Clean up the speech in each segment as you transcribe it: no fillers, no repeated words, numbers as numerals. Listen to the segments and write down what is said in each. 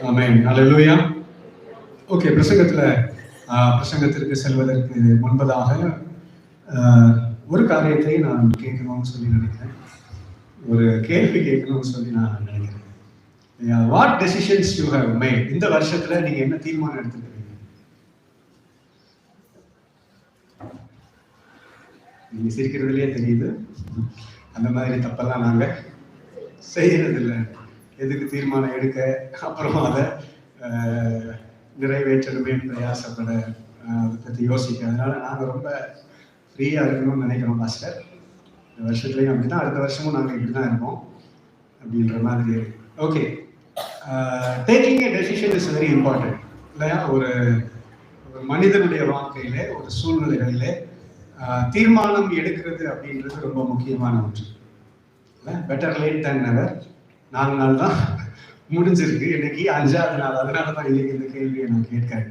ஆமென். ஹல்லேலூயா. Okay, பிரசங்கத்திற்கு செல்வதற்கு முன்பதாக ஒரு காரியத்தை நான் கேட்கணும்னு சொல்லி நினைக்கிறேன். ஒரு கேள்வி கேட்கணும்னு சொல்லி நான் நினைக்கிறேன். What decisions you have mat? இந்த வருஷத்துல நீங்க என்ன தீர்மானம் எடுத்துக்கிறீங்க? நீங்க சிரிக்கிறதுலயே தெரியுது, அந்த மாதிரி தப்பெல்லாம் நாங்க செய்யறது இல்லை. எதுக்கு தீர்மானம் எடுக்க, அப்புறம் அதை நிறைவேற்றணுமே பிரயாசப்பட, அதை பற்றி யோசிக்க. அதனால நாங்கள் ரொம்ப ஃப்ரீயாக இருக்கணும்னு நினைக்கிறோம் பாஸ்டர். இந்த வருஷத்துலேயும் அப்படி தான், அடுத்த வருஷமும் நாங்கள் இப்படி தான் இருப்போம் அப்படின்ற மாதிரி. Okay, taking A decision is very important இல்லையா? ஒரு மனிதனுடைய வாழ்க்கையிலே, ஒரு சூழ்நிலைகளிலே தீர்மானம் எடுக்கிறது அப்படின்றது ரொம்ப முக்கியமான ஒன்று இல்லை? பெட்டர் லேட் தேன் நெவர். 4 நாள் தான் முடிஞ்சிருக்கு, இன்னைக்கு 5ஆவது நாள். அதனால தான் இன்னைக்கு இந்த கேள்வியை நான் கேட்கிறேன்.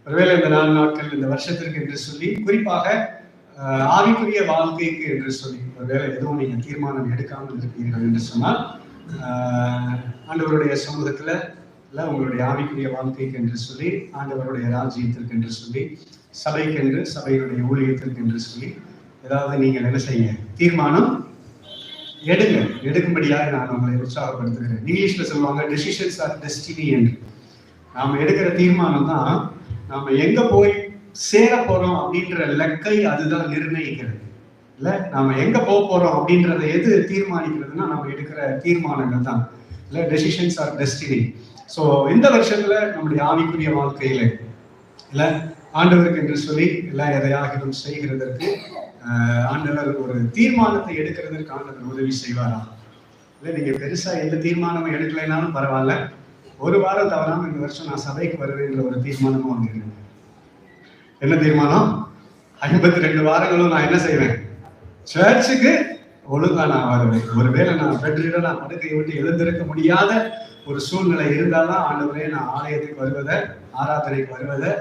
ஒருவேளை இந்த 4 நாட்கள் இந்த வருஷத்திற்கு என்று சொல்லி, குறிப்பாக ஆவிக்குரிய வாழ்க்கைக்கு என்று சொல்லி ஒருவேளை எதுவும் நீங்க தீர்மானம் எடுக்காமல் இருப்பீர்கள் என்று சொன்னால், ஆண்டவருடைய சமூகத்துல இல்லை, உங்களுடைய ஆவிக்குரிய வாழ்க்கைக்கு என்று சொல்லி, ஆண்டவருடைய ராஜ்யத்திற்கு என்று சொல்லி, சபைக்கென்று, சபையுடைய ஊழியத்திற்கு என்று சொல்லி ஏதாவது நீங்கள் என்ன செய்ய தீர்மானம் எடுக்கும்படியாக நான் உங்களை உற்சாகப்படுத்துகிறேன். இங்கிலீஷ்ல சொல்லுவாங்க டெசிஷன்ஸ் ஆர் டெஸ்டினி என்று. நாம எடுக்கிற தீர்மானம் தான் நாம எங்க போய் சேர போறோம் அப்படின்ற லக்கை அதுதான் நிர்ணயிக்கிறது இல்ல. நாம எங்க போக போறோம் அப்படின்றத எது தீர்மானிக்கிறதுனா நம்ம எடுக்கிற தீர்மானங்கள் தான் இல்ல. Decisions R destiny. ஸோ இந்த வருஷத்துல நம்முடைய ஆவிக்குரிய வாழ்க்கையில இல்ல, ஆண்டவருக்கு என்று சொல்லி எல்லாம் எதையாகிலும் செய்கிறதற்கு ஆண்டவர் ஒரு தீர்மானத்தை எடுக்கிறதற்கு ஆண்டவர் உதவி செய்வாரா? இல்லை, நீங்க பெருசா எந்த தீர்மானமும் எடுக்கலைனாலும் பரவாயில்ல, ஒரு வாரம் தவறாம இந்த வருஷம் நான் சபைக்கு வருவேன்ற ஒரு தீர்மானமும் ஒன்று இருக்கு. என்ன தீர்மானம்? 52 வாரங்களும் நான் என்ன செய்வேன்? சர்ச்சுக்கு ஒழுங்கா நான் வருவேன். ஒருவேளை நான் பெட்ரீடா படுக்கையை விட்டு எழுந்திருக்க முடியாத ஒரு சூழ்நிலை இருந்தால்தான் ஆண்டவரே நான் ஆலயத்துக்கு வருவதை, ஆராதனைக்கு வருவதை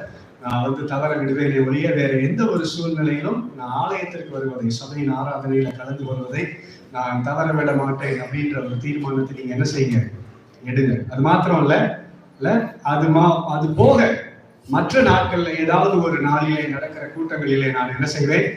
நான் தவற விடுவேனே ஒழிய வேற எந்த ஒரு சூழ்நிலையிலும் நான் ஆலயத்திற்கு வருவதை, சபையின் ஆராதனையில கலந்து கொள்வதை நான் தவற விட மாட்டேன் அப்படின்ற ஒரு தீர்மானத்தை நீங்க என்ன செய்யுங்க, எடுங்க. அது மாத்திரம் இல்ல, அது போக மற்ற நாட்கள்ல ஏதாவது ஒரு நாளிலே நடக்கிற கூட்டங்களிலே நான் என்ன செய்வேன்,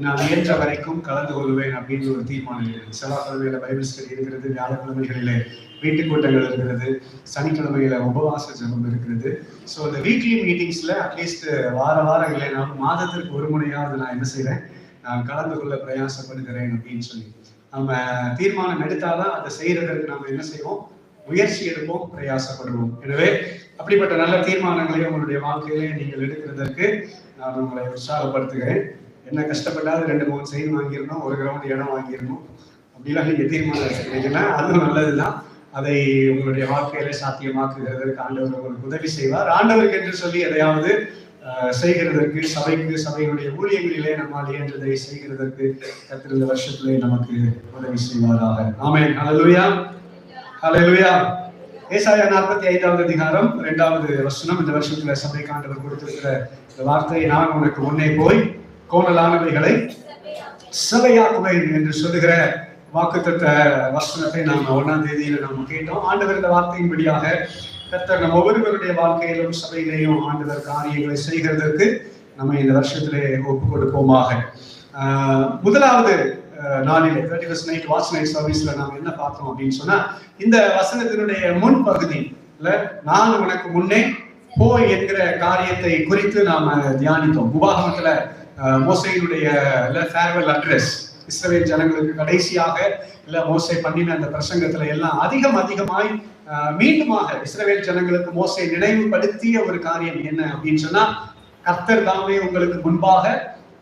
நான் இயன்ற வரைக்கும் கலந்து கொள்வேன் அப்படின்னு ஒரு தீர்மானம் இருக்குது. செவ்வாய்க்கிழமையில பைபிள் ஸ்டடி இருக்கிறது, வியாழக்கிழமைகளிலே வீட்டு கூட்டங்கள் இருக்கிறது, சனிக்கிழமையில உபவாச ஜபம் இருக்கிறது. ஸோ இந்த வீக்லி மீட்டிங்ஸ்ல அட்லீஸ்ட் வாரம் இல்லைனாலும் மாதத்திற்கு ஒரு முறையாவது நான் என்ன செய்வேன், நான் கலந்து கொள்ள பிரயாசப்படுகிறேன் அப்படின்னு சொல்லி நம்ம தீர்மானம் எடுத்தாதான் அதை செய்யறதற்கு நம்ம என்ன செய்வோம், முயற்சி எடுப்போம், பிரயாசப்படுவோம். எனவே அப்படிப்பட்ட நல்ல தீர்மானங்களை உங்களுடைய வாழ்க்கையிலே நீங்கள் எடுக்கிறதற்கு நான் உங்களை உற்சாகப்படுத்துகிறேன். என்ன கஷ்டப்பட்டாலும் 2-3 செயின் வாங்கிடணும், 1 கிரவுண்ட் இடம் வாங்கிடணும் அப்படிலாம் நீங்க தீர்மானம் எடுத்துக்கிட்டீங்கன்னா அதுவும் நல்லதுதான். அதை உங்களுடைய வாழ்க்கையில சாத்தியமாக்குகிறதற்கு ஆண்டவர் உங்களுக்கு உதவி செய்வார். ஆண்டவருக்கு என்று சொல்லி எதையாவது செய்கிறதற்கு, சபைக்கு, சபையினுடைய ஊழியங்களிலே நம்மால் இயன்றதை செய்கிறதற்கு கர்த்தர் இந்த வருஷத்திலே நமக்கு உதவி செய்வாராக. ஆமென். ஹல்லேலூயா, ஹல்லேலூயா. ஏசாயா 45வது அதிகாரம் 2வது வசனம். இந்த வருஷத்துல சபைக்கு ஆண்டவர் கொடுத்திருக்கிற இந்த வார்த்தை, நான் உனக்கு முன்னே போய் கோணலானவைகளை சபையாக்குவேன் என்று சொல்லுகிற வாக்குத்தத்த வசனத்தை நாம் 1ஆம் தேதியில நாம் கேட்டோம். ஆண்டவர் இந்த வார்த்தையின்படியாக கர்த்தர் நம்ம ஒவ்வொருவருடைய வாழ்க்கையிலும் சபையிலையும் ஆண்டவர் காரியங்களை செய்கிறதற்கு நம்ம இந்த வருஷத்திலே ஒப்பு கொடுப்போமாக. முதலாவது நாளிலே 31st நைட் வாட்ச் நைட் சர்வீஸ்ல நாம் என்ன பார்த்தோம் அப்படின்னு சொன்னா, இந்த வசனத்தினுடைய முன்பகுதியில நான் உனக்கு முன்னே போய் என்கிற காரியத்தை குறித்து நாம தியானித்தோம். உபாகமத்துல மோசையினுடைய ஃபேர்வெல் அட்ரஸ், இஸ்ரவேல் ஜனங்களுக்கு கடைசியாக மோசே பண்ணின அந்த பிரசங்கத்துல எல்லாம் அதிகமாய் மீண்டுமாக இஸ்ரவேல் ஜனங்களுக்கு மோசே நினைவுபடுத்திய ஒரு காரியம் என்ன அப்படின்னு சொன்னா, கர்த்தர் தாமே உங்களுக்கு முன்பாக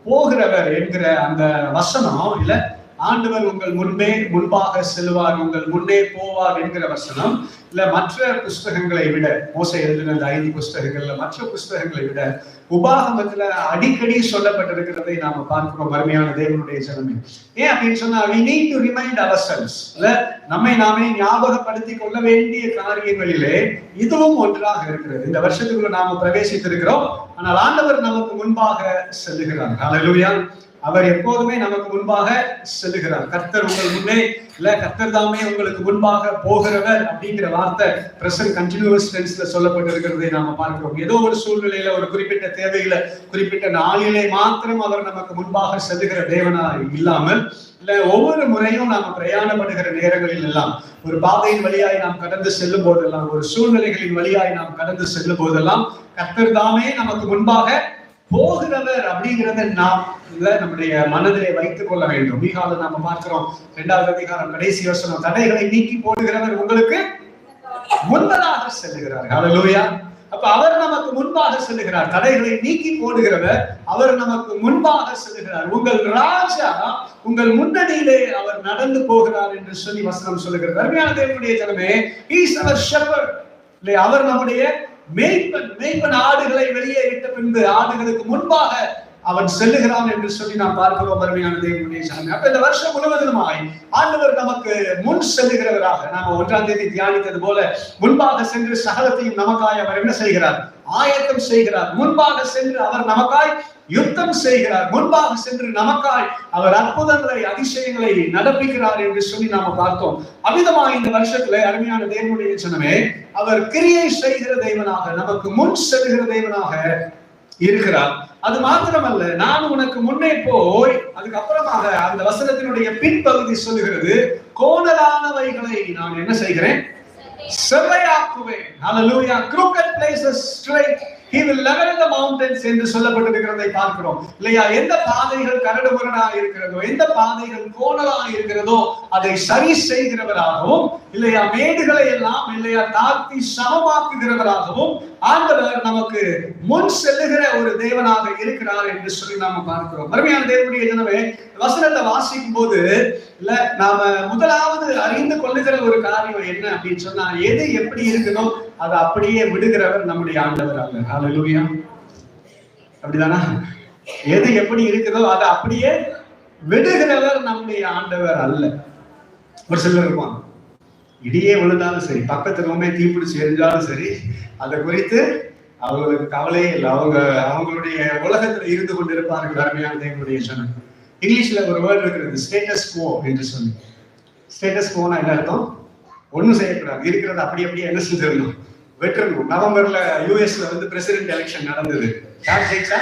போகிறவர் என்கிற அந்த வசனம் இல்ல, ஆண்டவர் உங்கள் முன்பாக செல்வார், உங்கள் முன்னே போவார் என்கிற வசனம் இல்ல, மற்ற புஸ்தகங்களை விட, மோசே எழுதின அந்த 5 புஸ்தகங்கள்ல மற்ற புஸ்தகங்களை விட உபாகமத்துல அடிக்கடி சொல்லப்பட்டிருக்கிறதை நாம பார்க்கிறோம். அருமையான தேவனுடைய ஜனமே, ஏன் அப்படின்னு சொன்னா, we need to remind ourselves இல்ல, நம்மை நாமே ஞாபகப்படுத்திக் கொள்ள வேண்டிய காரியங்களிலே இதுவும் ஒன்றாக இருக்கிறது. இந்த வருஷத்துக்குள்ள நாம பிரவேசித்திருக்கிறோம், ஆனால் ஆண்டவர் நமக்கு முன்பாக செல்லுகிறார். ஹல்லேலூயா. அவர் எப்போதுமே நமக்கு முன்பாக செல்லுகிறார். கர்த்தர் உங்கள் முன்னே இல்ல, கர்த்தர் தாமே உங்களுக்கு முன்பாக போகிறவர் அப்படிங்கிற வார்த்தை பிரசன்ட் கண்டினியூஸ் டென்ஸ்ல சொல்லப்பட்டிருக்கிறதை நாம பார்க்கிறோம். ஏதோ ஒரு சூழ்நிலையில, ஒரு குறிப்பிட்ட தேவையில, குறிப்பிட்ட நாளிலே மாத்திரம் அவர் நமக்கு முன்பாக செல்லுகிற தேவனாய் இல்லாமல் இல்ல, ஒவ்வொரு முறையும் நாம் பிரயாணப்படுகிற நேரங்களில் எல்லாம், ஒரு பாதையின் வழியாய் நாம் கடந்து செல்லும் போதெல்லாம், ஒரு சூழ்நிலைகளின் வழியாய் நாம் கடந்து செல்லும் போதெல்லாம் கர்த்தர் தாமே நமக்கு முன்பாக போகிறவர் அப்படிங்கிறத நாம் நம்முடைய மனதிலே வைத்துக் கொள்ள வேண்டும். மீகால நாம பார்க்கிறோம் 2வது அதிகாரம் கடைசி வசனம், தடைகளை நீக்கி போடுகிறவர் உங்களுக்கு முன்பதாக செல்லுகிறார். ஹல்லேலூயா. அப்ப அவர் நமக்கு முன்பாக செல்லுகிறார். தடைகளை நீக்கி போடுகிறவர் அவர் நமக்கு முன்பாக செல்லுகிறார். உங்கள் ராஜா உங்கள் முன்னணியிலே அவர் நடந்து போகிறார் என்று சொல்லி வசனம் சொல்லுகிறது. அருமையான தேவனுடைய ஜனமே, he is our shepherd. அவர் நம்முடைய மேய்ப்பன். ஆடுகளை வெளியே விட்ட பின்பு ஆடுகளுக்கு முன்பாக அவன் செல்லுகிறான் என்று சொல்லி நாம் பார்க்கிறோம். அருமையான தேவனுடைய ஜனமே, அப்ப இந்த வருஷம் முழுவதுமாய் ஆண்டவர் நமக்கு முன் செல்லுகிறவராக, நாம 1ஆம் தேதி தியானித்தது போல முன்பாக சென்று சகலத்தையும் நமக்காய் அவர் என்ன செய்கிறார்? ஆயத்தம் செய்கிறார். முன்பாக சென்று அவர் நமக்காய் யுத்தம் செய்கிறார். முன்பாக சென்று நமக்காய் அவர் அற்புதங்களை, அதிசயங்களை நடப்பிக்கிறார் என்று சொல்லி நாம பார்த்தோம். அமிதமாக இந்த வருஷத்துல அருமையான தேவனுடைய ஜனமே, அவர் கிரியை செய்கிற தேவனாக, நமக்கு முன் செல்கிற தேவனாக இருக்கிறார். அது மாத்திரமல்ல, நான் உனக்கு முன்னே போய், அதுக்கப்புறமாக அந்த வசனத்தினுடைய பின்பகுதி சொல்லுகிறது, கோணலானவைகளை நான் என்ன செய்கிறேன்? செவ்வையாக்குவேன். Hallelujah. Crooked places straight. He will level the mountains என்று சொல்லப்பட்டிருக்கிறதை பார்க்கிறோம் இல்லையா? எந்த பாதைகள் கரடுமுரடா இருக்கிறதோ, எந்த பாதைகள் கோணலா இருக்கிறதோ அதை சரி செய்கிறவராகவும் இல்லையா, மேடுகளை எல்லாம் இல்லையா தாழ்த்தி சமமாக்குகிறவராகவும் ஆண்டவர் நமக்கு முன் செல்லுகிற ஒரு தேவனாக இருக்கிறார் என்று சொல்லி நாம பார்க்கிறோம். அருமையான தேவனுடைய ஜனமே, வசனத்தை வாசிக்கும் போது இல்ல, நாம முதலாவது அறிந்து கொள்ளுகிற ஒரு காரியம் என்ன அப்படின்னு சொன்னா, எது எப்படி இருக்குதோ அதை அப்படியே விடுகிறவர் நம்முடைய ஆண்டவர் அல்ல. ஹல்லேலூயா. அப்படிதானா? எது எப்படி இருக்குதோ அதை அப்படியே விடுகிறவர் நம்முடைய ஆண்டவர் அல்ல. ஒரு சிலர் இருப்பாங்க, இடியே விழுந்தாலும் சரி, பக்கத்து ரூமே தீப்பிடிச்சு எரிஞ்சாலும் சரி, அதை குறித்து அவங்களுக்கு கவலையே இல்லை. அவங்களுடைய உலகத்துல இருந்து கொண்டு இருப்பார்கள். அருமையான தேவனுடைய ஜனம். இங்கிலீஷ்ல ஒரு வேர்ட் இருக்கிறது, ஸ்டேட்டஸ் கோ என்று சொல்லி. ஸ்டேட்டஸ் கோனா என்ன அர்த்தம்? ஒண்ணும் செய்யக்கூடாது, இருக்கிறது அப்படி அப்படியே என்ன செஞ்சிடணும்? வெற்றணும். நவம்பர்ல யூஎஸ்ல பிரசிடென்ட் எலெக்ஷன் நடந்தது. யார் ஜெயிச்சா?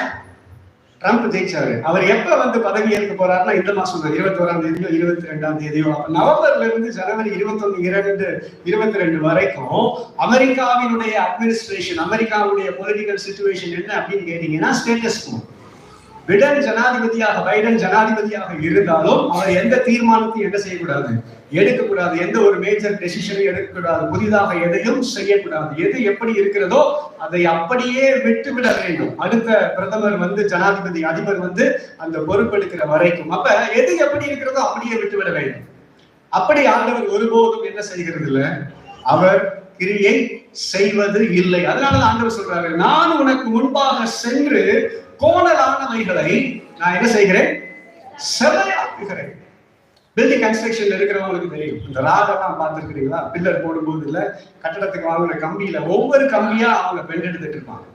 ட்ரம்ப் ஜெயிச்சாரு. அவர் எப்ப பதவி ஏற்க போறாருன்னா, இந்த மாசம் 21ஆம் தேதியோ 22ஆம் தேதியோ. நவம்பர்ல இருந்து ஜனவரி 21, 22 வரைக்கும் அமெரிக்காவினுடைய அட்மினிஸ்ட்ரேஷன், அமெரிக்காவுடைய பொலிட்டிக்கல் சிச்சுவேஷன் என்ன அப்படின்னு கேட்டீங்கன்னா, ஸ்டேட்டஸ் கோ. பைடன் ஜனாதிபதியாக இருந்தாலும் அவர் எந்த தீர்மானத்தையும் என்ன செய்யக்கூடாது? எடுக்கக்கூடாது. எந்த ஒரு மேஜர் டெசிஷனையும் எடுக்கக்கூடாது. புதிதாக எதையும் செய்யக்கூடாது. எது எப்படி இருக்கிறதோ அதை அப்படியே விட்டுவிட வேண்டும். அடுத்த பிரதமர் ஜனாதிபதி, அதிபர் அந்த பொறுப்பெடுக்கிற வரைக்கும். அப்ப எது எப்படி இருக்கிறதோ அப்படியே விட்டுவிட வேண்டும். அப்படி ஆண்டவர் ஒருபோதும் என்ன செய்கிறது இல்ல, அவர் கிரியை செய்வது இல்லை. அதனால ஆண்டவர் சொல்றாரு, நான் உனக்கு முன்பாக சென்று கோணலானவைகளை நான் என்ன செய்கிறேன்? செவ்வையாக்குகிறேன். பில்டிங் கன்ஸ்ட்ரக்ஷன்ல இருக்கிறவங்களுக்கு தெரியும், இந்த ராகெல்லாம் பார்த்துருக்கிறீங்களா? பில்லர் போடும்போது இல்ல, கட்டடத்துக்கு வாங்கின கம்பியில ஒவ்வொரு கம்பியா அவங்க பெண்ட் எடுத்துட்டு இருப்பாங்க.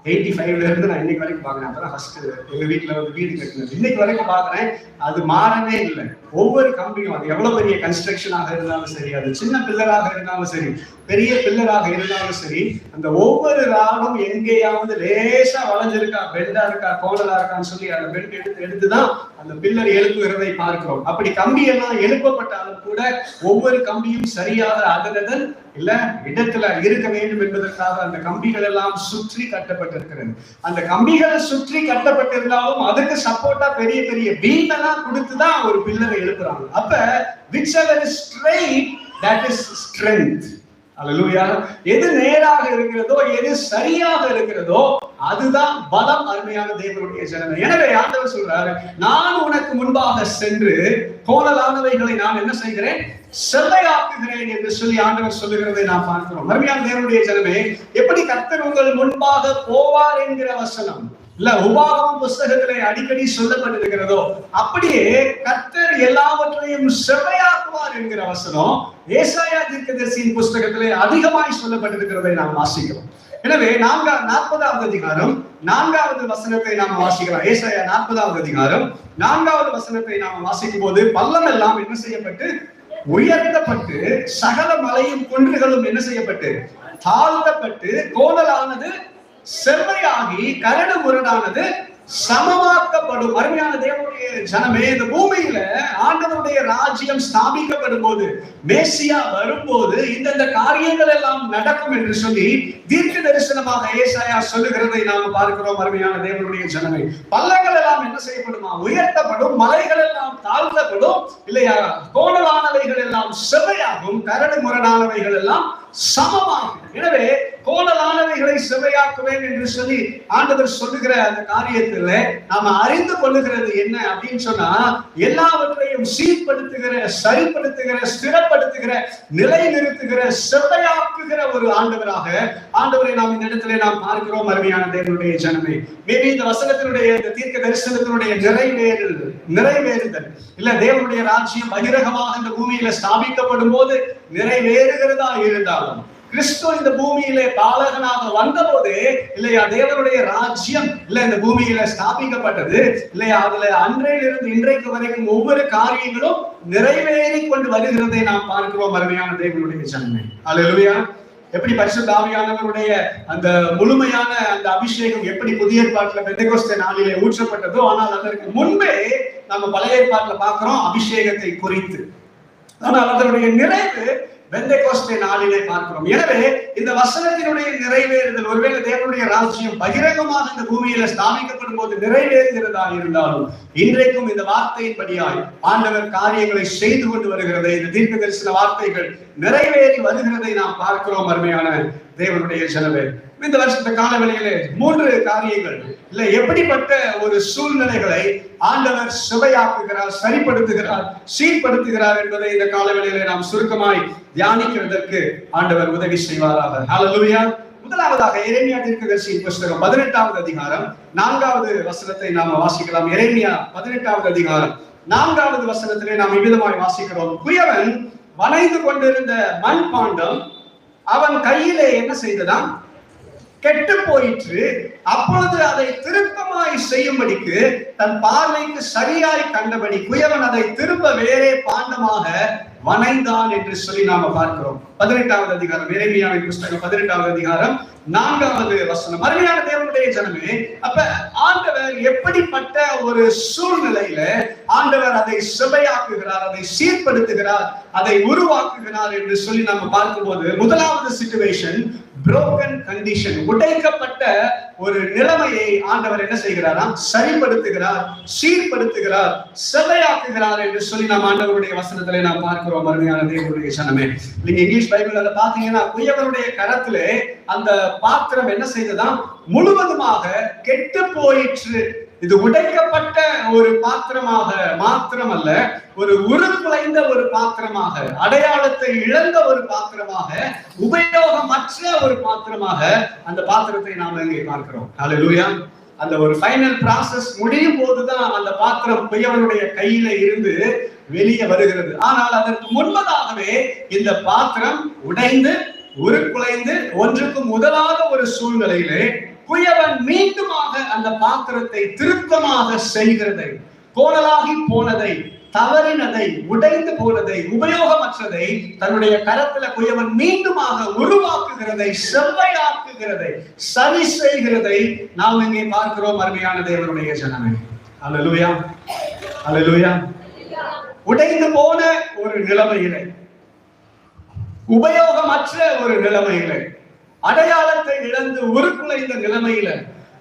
85ல இருந்து நான் இன்னைக்கு வரைக்கும் பாக்குறேன். அப்பதான் ஃபர்ஸ்ட் எங்க வீட்டுல வீடு கட்டினது. இன்னைக்கு வரைக்கும் பாக்குறேன், அது மாறவே இல்லை. ஒவ்வொரு கம்பியும், அது எவ்வளவு பெரிய கன்ஸ்ட்ரக்ஷனாக இருந்தாலும் சரி, அது சின்ன பில்லராக இருந்தாலும் சரி, பெரிய பில்லராக இருந்தாலும் சரி, அந்த ஒவ்வொரு ராகும் எங்கேயாவது லேசா வளைஞ்சிருக்கா, பெண்டா இருக்கா, கோணலா இருக்கான்னு சொல்லி அந்த பெண்ட் எடுத்துதான் அந்த பில்லர் எழுப்புகிறதை பார்க்கிறோம். அப்படி கம்பி எல்லாம் எழுப்பப்பட்டாலும் கூட ஒவ்வொரு கம்பியும் சரியாக அதனதன் இல்ல இடத்துல இருக்க வேண்டும் என்பதற்காக அந்த கம்பிகள் எல்லாம் சுற்றி கட்டப்பட்டிருக்கிறது. அந்த கம்பிகள் சுற்றி கட்டப்பட்டிருந்தாலும் அதுக்கு சப்போர்ட்டா பெரிய பெரிய பீம் எல்லாம் கொடுத்துதான் ஒரு பில்லரை எழுப்புறாங்க. அப்ப whichever is straight, that is strength. அல்லேலூயா. எது நேராக இருக்கிறதோ, எது சரியாக இருக்கிறதோ அதுதான் பலம். அருமையான தேவனுடைய ஜனமே, எனவே ஆண்டவர் சொல்றாரு, நான் உனக்கு முன்பாக சென்று கோணலானவைகளை நான் என்ன செய்கிறேன்? செவ்வையாக்குகிறேன் என்று சொல்லி ஆண்டவர் சொல்லுகிறதை நாம் பார்க்கிறோம். அருமையான தேவனுடைய ஜனமே, எப்படி கர்த்தர் உங்கள் முன்பாக போவார் என்கிற வசனம் இல்ல உபாகமம் புஸ்தகத்திலே அடிக்கடி சொல்லப்பட்டிருக்கிறதோ அப்படியே கர்த்தர் எல்லாவற்றையும் செவ்வையாக்குவார் என்கிற வசனம் ஏசாயா தீர்க்கதரிசியின் புஸ்தகத்திலே அதிகமாய் சொல்லப்பட்டிருக்கிறதை நாம் வாசிக்கிறோம். எனவே 40வது அதிகாரம் 4வது வசனத்தை நாம் வாசிக்கலாம். ஏசாயா 40வது அதிகாரம் 4வது வசனத்தை நாம் வாசிக்கும் போது, பள்ளம் எல்லாம் என்ன செய்யப்பட்டு உயர்த்தப்பட்டு சகல மலையும் குன்றுகளும் என்ன செய்யப்பட்டு தாழ்த்தப்பட்டு கோணலானது செவ்வையாகி கரடு முரடானது சமமாக்கப்படும். அருமையான தேவனுடைய ஜனமே, இந்த பூமியில ஆண்டவருடைய ராஜ்யம் ஸ்தாபிக்கப்படும் போது, மேசியா வரும்போது இந்த காரியங்கள் எல்லாம் நடக்கும் என்று சொல்லி தீர்க்க தரிசனமாக ஏசாயா சொல்லுகிறதை நாம் பார்க்கிறோம். அருமையான தேவனுடைய ஜனமே, பள்ளங்கள் எல்லாம் என்ன செய்யப்படுமா? உயர்த்தப்படும். மலைகள் எல்லாம் தாழ்த்தப்படும். இல்லையா? கோணலானவைகள் எல்லாம் செவ்வையாகும், கரடு முரடானவைகள் எல்லாம் சமமாகும். எனவே கோணலானவைகளை செவ்வையாக்குவேன் என்று சொல்லி ஆண்டவர் சொல்லுகிற அந்த காரியத்தில் நாம அறிந்து கொள்ளுகிறது என்ன அப்படின்னு சொன்னா, எல்லாவற்றையும் சீர்படுத்துகிற, சரிப்படுத்துகிற, ஸ்திரப்படுத்துகிற, நிலைநிறுத்துகிற, செவ்வையாக்குகிற ஒரு ஆண்டவராக ஆண்டவரை நாம் இந்த இடத்திலே நாம் பார்க்கிறோம். அருமையான தேவனுடைய ஜனமே, மேபி இந்த வசனத்தினுடைய இந்த தீர்க்க தரிசனத்தினுடைய நிறைவேறுதல் இல்ல, தேவனுடைய ராஜ்யம் பகிரகமாக இந்த பூமியில ஸ்தாபிக்கப்படும் போது நிறைவேறுகிறதா இருந்தாலும், கிறிஸ்து இந்த பூமியிலே பாலகனாக வந்த போதே இல்லையா, தேவனுடைய ராஜ்யம் இல்ல இந்த பூமியில ஸ்தாபிக்கப்பட்டது இல்லையா, அதுல அன்றையிலிருந்து இன்றைக்கு வரைக்கும் ஒவ்வொரு காரியங்களும் நிறைவேறி கொண்டு வருகிறதை நாம் பார்க்கிறோம். அருமையான தேவனுடைய ஜனமே, அல்லேலூயா. எப்படி பரிசுத்த ஆவியானவருடைய அந்த முழுமையான அந்த அபிஷேகம் எப்படி புதிய ஏற்பாட்டுல பெந்தெகோஸ்தே நாளிலே ஊற்றப்பட்டதோ, ஆனால் அதற்கு முன்பே நம்ம பழைய ஏற்பாட்டுல பார்க்கிறோம் அபிஷேகத்தை குறித்து. ஆனால் அதனுடைய நிறைவு பெந்தெகோஸ்தே நாளிலே பார்க்கிறோம். எனவே இந்த வசனத்தினுடைய நிறைவேறுதல், ஒருவேளை தேவனுடைய ராஜ்யம் பகிரங்கமாக இந்த பூமியில ஸ்தாபிக்கப்படும் போது நிறைவேறுகிறதா இருந்தாலும், இன்றைக்கும் இந்த வார்த்தையின்படியாய் ஆண்டவர் காரியங்களை செய்து கொண்டு வருகிறதை, இந்த தீர்க்க தரிசன வார்த்தைகள் நிறைவேறி வருகிறதை நாம் பார்க்கிறோம். அருமையான தேவனுடைய ஜனமே, இந்த வருஷத்த காலவெளியிலே 3 காரியங்கள் இல்ல, எப்படிப்பட்ட ஒரு சூழ்நிலைகளை ஆண்டவர் சுவையாக்குகிறார், சரிப்படுத்துகிறார், சீர்படுத்துகிறார் என்பதை இந்த காலவெளியிலே நாம் சுருக்கமாய் தியானிக்கிறதற்கு ஆண்டவர் உதவி செய்வாராக. ஹல்லேலூயா. முதலாவதாக எரேமியா தீர்க்கதரிசியின் புஸ்தகம் 18வது அதிகாரம் 4வது வசனத்தை நாம வாசிக்கலாம். எரேமியா 18வது அதிகாரம் 4வது வசனத்திலே நாம் இவ்விதமாய் வாசிக்கிறோம். குயவன் வனைந்து கொண்டிருந்த மண் பாண்டம் அவன் கையிலே என்ன செய்ததாம்? கெட்டு போயிற்று. அப்பொழுது அதை திருப்பமாய் செய்யும்படிக்கு தன் பார்வைக்கு சரியாய் கண்டபடி குயவன் அதை திரும்ப வேறே பாண்டமாக வனைந்தான் என்று சொல்லி நாம பார்க்கிறோம். 18வது அதிகாரம், எரேமியாவின் புஸ்தகம் 18வது அதிகாரம் 4வது வசனம். அருமையான தேவனுடைய ஜனமே, அப்ப ஆண்டவர் எப்படிப்பட்ட ஒரு சூழ்நிலையில ஆண்டவர் அதை செவ்வையாக்குகிறார், அதை சீர்படுத்துகிறார், அதை உருவாக்குகிறார் என்று சொல்லி நாம பார்க்கும்போது, முதலாவது சிச்சுவேஷன் broken condition, உடைக்கப்பட்ட ஒரு நிலைமையை ஆண்டவர் என்ன செய்கிறாராம்? சரிப்படுத்துகிறார், சீர்படுத்துகிறார், செவ்வையாக்குகிறார் என்று சொல்லி நாம் ஆண்டவருடைய வசனத்திலே நாம் பார்க்கிறோம். அருமையான தேவனுடைய ஜனமே, நீங்க இங்கிலீஷ் பைபிள்ல பாத்தீங்கன்னா, குயவனுடைய கரத்திலே அந்த பாத்திரம் என்ன செய்ததாம்? முழுவதுமாக கெட்டு போயிற்று. இது உடைக்கப்பட்ட ஒரு பாத்திரமாக மாத்திரமல்ல, ஒரு உருக்குலைந்த ஒரு பாத்திரமாக, அடையாளத்தை இழந்த ஒரு பாத்திரமாக, உபயோகமற்ற ஒரு பாத்திரமாக அந்த பாத்திரத்தை நாம் இங்கே பார்க்கிறோம். ஹல்லேலூயா. அந்த ஒரு ஃபைனல் ப்ராசஸ் முடியும் போதுதான் அந்த பாத்திரம் குயவனுடைய கையில இருந்து வெளியே வருகிறது. ஆனால் அதற்கு முன்பதாகவே இந்த பாத்திரம் உடைந்து உருக்குலைந்து ஒன்றுக்கும் உதவாத ஒரு சூழ்நிலையிலே குயவன் மீண்டுமாக அந்த பாத்திரத்தை திருத்தமாக செய்கிறதை, கோணலாகி போனதை, தவறினதை, உடைந்து போனதை, உபயோகமற்றதை தன்னுடைய கரத்துல குயவன் மீண்டுமாக உருவாக்குகிறதை, செவ்வையாக்குகிறதை, சரி செய்கிறதை நாம் இங்கே பார்க்கிறோம். அருமையான தேவனுடைய ஜனமே, அல்லேலூயா, அல்லேலூயா. உடைந்து போன ஒரு நிலைமையிலே, உபயோகமற்ற ஒரு நிலைமையிலே, அடையாளத்தை இழந்து உருக்குலைந்த நிலைமையில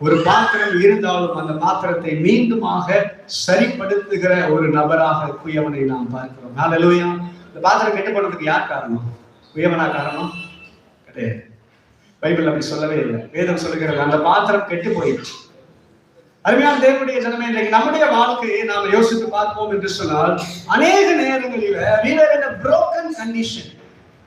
ஒரு பாத்திரம் இருந்தாலும் அந்த பாத்திரத்தை மீண்டுமாக சரிப்படுத்துகிற ஒரு நபராக குயவனை நாம் பார்க்கிறோம். ஹல்லேலூயா. இந்த பாத்திரம் கெட்டு போனதுக்கு யார் காரணம்? குயவனா காரணம் கிடையாது. பைபிள் அப்படி சொல்லவே இல்லை. வேதம் சொல்லுகிறது அந்த பாத்திரம் கெட்டு போயிடுச்சு. அருமையான தேவனுடைய ஜனமே, இன்றைக்கு நம்முடைய வாழ்க்கையை நாம் யோசித்து பார்ப்போம் என்று சொன்னால், அநேக நேரங்களில we were in a broken condition.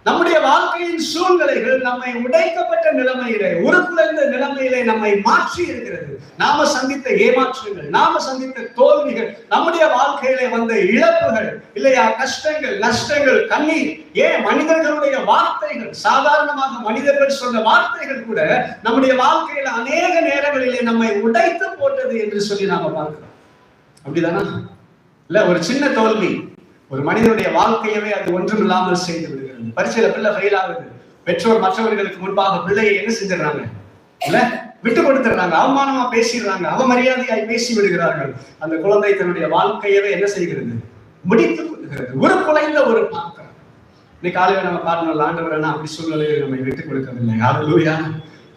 நம்முடைய வாழ்க்கையின் சூழ்நிலைகள் நம்மை உடைக்கப்பட்ட நிலைமையிலே, உருக்குலைந்த நிலைமையிலே நம்மை மாற்றி இருக்கிறது. நாம சந்தித்த ஏமாற்றங்கள், நாம சந்தித்த தோல்விகள், நம்முடைய வாழ்க்கையிலே வந்த இழப்புகள் இல்லையா, கஷ்டங்கள், நஷ்டங்கள், கண்ணீர், ஏன் மனிதர்களுடைய வார்த்தைகள், சாதாரணமாக மனிதர்கள் சொன்ன வார்த்தைகள் கூட நம்முடைய வாழ்க்கையில அநேக நேரங்களிலே நம்மை உடைத்து போட்டது என்று சொல்லி நாம பார்க்கிறோம். அப்படிதானா? இல்ல, ஒரு சின்ன தோல்வி ஒரு மனிதனுடைய வாழ்க்கையவே அது ஒன்றும் இல்லாமல் செய்து விடுகிறது. பரீட்சையில பிள்ளை ஃபெயில் ஆகுது, பெற்றோர் மற்றவர்களுக்கு முன்பாக பிள்ளையை என்ன செஞ்சிடறாங்க, இல்ல விட்டு கொடுத்துறாங்க, அவமானமா பேசிடுறாங்க, அவமரியாதையாய் பேசி விடுகிறார்கள். அந்த குழந்தை தன்னுடைய வாழ்க்கையவே என்ன செய்கிறது, முடித்துக் கொள்கிறது. ஒரு குலைந்த ஒரு பாத்திரம். இன்னைக்கு காலையில நம்ம பாடணும், ஆண்டவரனா அப்படி சூழ்நிலையை நம்மை விட்டுக் கொடுக்கவில்லை. ஹல்லேலூயா.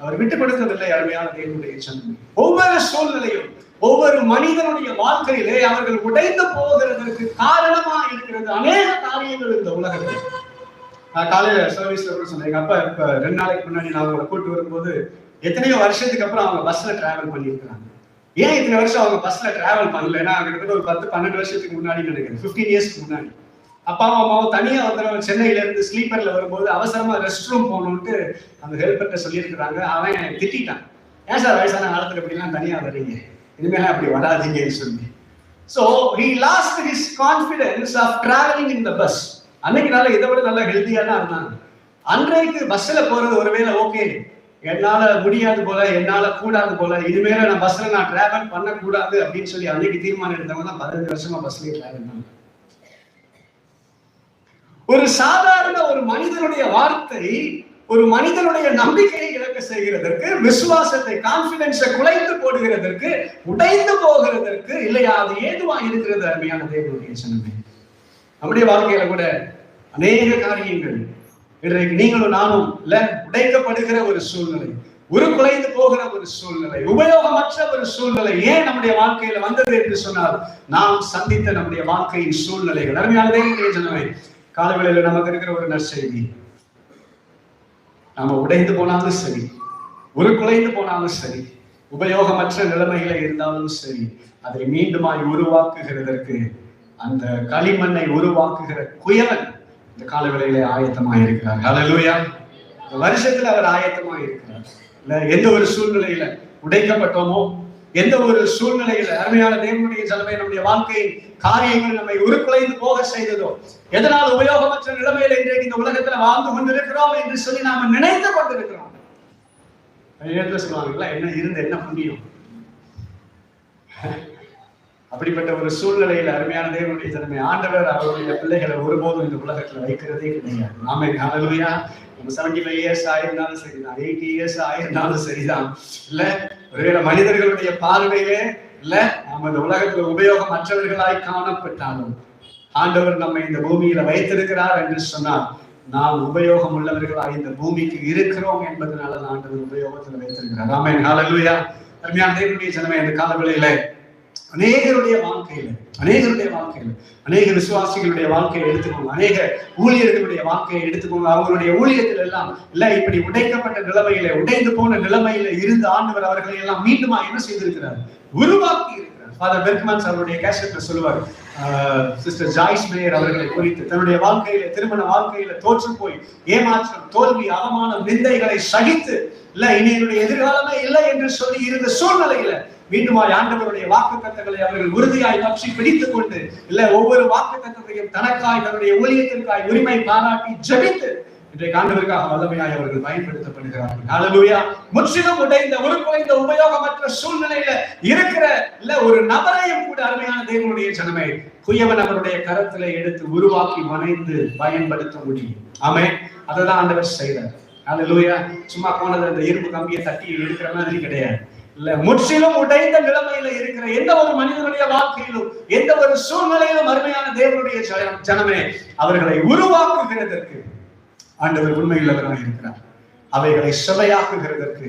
அவர் விட்டுக் கொடுக்கவில்லை. அருமையான தேவனுடைய சந்ததி. ஒவ்வொரு சூழ்நிலையும் ஒவ்வொரு மனிதனுடைய வாழ்க்கையிலே அவர்கள் உடைந்து போகிறதற்கு காரணமா இருக்கிறது அநேக காரியங்கள் இந்த உலகத்தில். நான் காலையில சர்வீஸ்ல கூட சொன்னேன், எங்க அப்பா இப்ப 2 நாளைக்கு முன்னாடி நான் அவங்களை கூட்டு வரும்போது எத்தனையோ வருஷத்துக்கு அப்புறம் அவங்க பஸ்ல டிராவல் பண்ணியிருக்கிறாங்க. ஏன் இத்தனை வருஷம் அவங்க பஸ்ல டிராவல் பண்ணலன்னா, கிட்டத்தட்ட ஒரு 10-12 வருஷத்துக்கு முன்னாடி நினைக்கிறேன், 15 இயர்ஸ்க்கு முன்னாடி அப்பாவும் அம்மாவும் தனியா வந்து சென்னையில இருந்து ஸ்லீப்பர்ல வரும்போது அவசரமா ரெஸ்ட் ரூம் போகணும்ட்டு அந்த ஹெல்பர்ட்ட சொல்லியிருக்கிறாங்க. அவன் திட்டான், ஏன் சார் வயசான காலத்துல எப்படிலாம் தனியா வர்றீங்க, இனிமேல அப்படி வராதீங்கன்னு சொல்லி. So he lost his confidence of traveling in the bus. அன்னைக்கு நாள இதை விட நல்லா ஹெல்த்தியா தான் இருந்தாங்க. அன்றைக்கு பஸ்ல போறது ஒருவேளை ஓகே, என்னால முடியாது போல, என்னால கூடாது போல, இனிமேல நான் பஸ்ல நான் டிராவல் பண்ண கூடாது அப்படின்னு சொல்லி அன்னைக்கு தீர்மானம் எடுத்தவங்க தான் 15 வருஷமா பஸ்லயே டிராவல் பண்ணாங்க. ஒரு சாதாரண ஒரு மனிதனுடைய வார்த்தை ஒரு மனிதனுடைய நம்பிக்கையை இழக்க செய்கிறதற்கு, விசுவாசத்தை, கான்பிடன்ஸை குலைத்து போடுகிறதற்கு, உடைந்து போகிறதற்கு இல்லையா, அது ஏதுவா இருக்கிறது. அருமையான தேவனுடைய சனமே, நம்முடைய வாழ்க்கையில கூட அநேக காரியங்கள் இன்றைக்கு நீங்களும் நானும் இல்ல உடைக்கப்படுகிற ஒரு சூழ்நிலை, உருக்குலைந்து போகிற ஒரு சூழ்நிலை, உபயோகமற்ற ஒரு சூழ்நிலை ஏன் நம்முடைய வாழ்க்கையில வந்தது என்று சொன்னால், நாம் சந்தித்த நம்முடைய வாழ்க்கையின் சூழ்நிலைகள். அருமையான தேவனுடைய சனமே, காலவேளையில நமக்கு இருக்கிற ஒரு நற்செய்தி, நாம உடைந்து போனாலும் சரி, உருக்குலைந்து போனாலும் சரி, உபயோகமற்ற நிலைமையில இருந்தாலும் சரி, அதை மீண்டுமாய் உருவாக்குகிறதற்கு அந்த களிமண்ணை உருவாக்குகிற குயவன் இந்த காலவேளையிலே ஆயத்தமாக இருக்கிறார். ஹல்லேலூயா. இந்த வருஷத்துல அவர் ஆயத்தமாக இருக்கிறார். இல்ல, எந்த ஒரு சூழ்நிலையில உடைக்கப்பட்டோமோ, எந்த ஒரு சூழ்நிலையில அருமையான தேவனுடைய ஜனமே நம்முடைய வாழ்க்கையின் காரியங்கள் நம்மை உருக்குலைந்து போக செய்ததோ, எதனால் உபயோகமற்ற நிலைமையில இன்றைக்கு இந்த உலகத்துல வாழ்ந்து கொண்டிருக்கிறோம் என்று சொல்லி நாம நினைத்து கொண்டிருக்கிறோம். சொல்லுவாங்களா, என்ன இருந்து என்ன புண்ணியம். அப்படிப்பட்ட ஒரு சூழ்நிலையில அருமையான தேவனுடைய ஜனமே, ஆண்டவர் அவருடைய பிள்ளைகளை ஒருபோதும் இந்த உலகத்துல வைக்கிறதே கிடையாது. ஆமென். ஹல்லேலூயா. நம்ம 75 இயர்ஸ் ஆயிருந்தாலும் சரிதான், 80 இயர்ஸ் ஆயிருந்தாலும் சரிதான், இல்ல ஒருவேளை மனிதர்களுடைய பார்வையிலே இல்ல நாம இந்த உலகத்துல உபயோகம் அற்றவர்களாய் காணப்பட்டாலும் ஆண்டவர் நம்மை இந்த பூமியில வைத்திருக்கிறார் என்று சொன்னால், நாம் உபயோகம் உள்ளவர்களாய் இந்த பூமிக்கு இருக்கிறோம் என்பதனால ஆண்டவர் உபயோகத்துல வைத்திருக்கிறார். ஆமென். ஹல்லேலூயா. அருமையான தேவனுடைய ஜனமே, இந்த காலவேளையில அநேகருடைய வாழ்க்கையில அநேக விசுவாசிகளுடைய வாழ்க்கையை எடுத்துக்கோங்க, அநேக ஊழியர்களுடைய வாழ்க்கையை எடுத்துக்கோங்க. அவங்களுடைய ஊழியத்தில் எல்லாம் இல்ல இப்படி உடைக்கப்பட்ட நிலைமையில, உடைந்து போன நிலைமையில இருந்து ஆண்டவர் அவர்களை எல்லாம் மீண்டுமா என்ன செய்திருக்கிறார், உருவாக்கி இருக்கிறார். ஃபாதர் பெர்க்மன்ஸ் அவருடைய கேசட்ல சொல்லுவார், சிஸ்டர் ஜாய்ஸ் மேயர் அவர்களை குறித்து, தன்னுடைய வாழ்க்கையில, திருமண வாழ்க்கையில தோற்று போய் ஏமாற்றம், தோல்வி, அவமானம், நிந்தைகளை சகித்து இல்ல இனி என்னுடைய எதிர்காலமே இல்லை என்று சொல்லி இருந்த சூழ்நிலையில மீண்டுமாய் ஆண்டவருடைய வாக்குத்தத்தங்களை அவர்கள் உறுதியாய் பற்றி பிடித்துக் கொண்டு இல்ல ஒவ்வொரு வாக்குத்தத்தையும் தனக்காய், தன்னுடைய ஊழியத்திற்காய் உரிமை பாராட்டி ஜெபித்து இன்றைக்கு ஆண்டவருக்காக வல்லமையாய் அவர்கள் பயன்படுத்தப்படுகிறார்கள். ஹல்லேலூயா. முற்றிலும் உடைந்த, உருக்குலைந்த, உபயோகமற்ற சூழ்நிலையில இருக்கிற இல்ல ஒரு நபரையும் கூட அருமையான தேவனுடைய ஜனமே, குயவன் அவருடைய கரத்திலே எடுத்து உருவாக்கி வணைந்து பயன்படுத்த முடியும். ஆமென். அததான் ஆண்டவர் செய்தார். ஹல்லேலூயா. சும்மா போனது அந்த இரும்பு கம்பியை தட்டி எடுக்கிற மாதிரி கிடையாது. இல்ல, முற்றிலும் உடைந்த நிலைமையில இருக்கிற எந்த ஒரு மனிதனுடைய வாழ்க்கையிலும், எந்த ஒரு சூழ்நிலையிலும் அருமையான தேவனுடைய ஜனமே, அவர்களை உருவாக்குகிறதற்கு ஆண்டவர் உண்மையுள்ளவராக இருக்கிறார். அவைகளை சிலையாக்குகிறதற்கு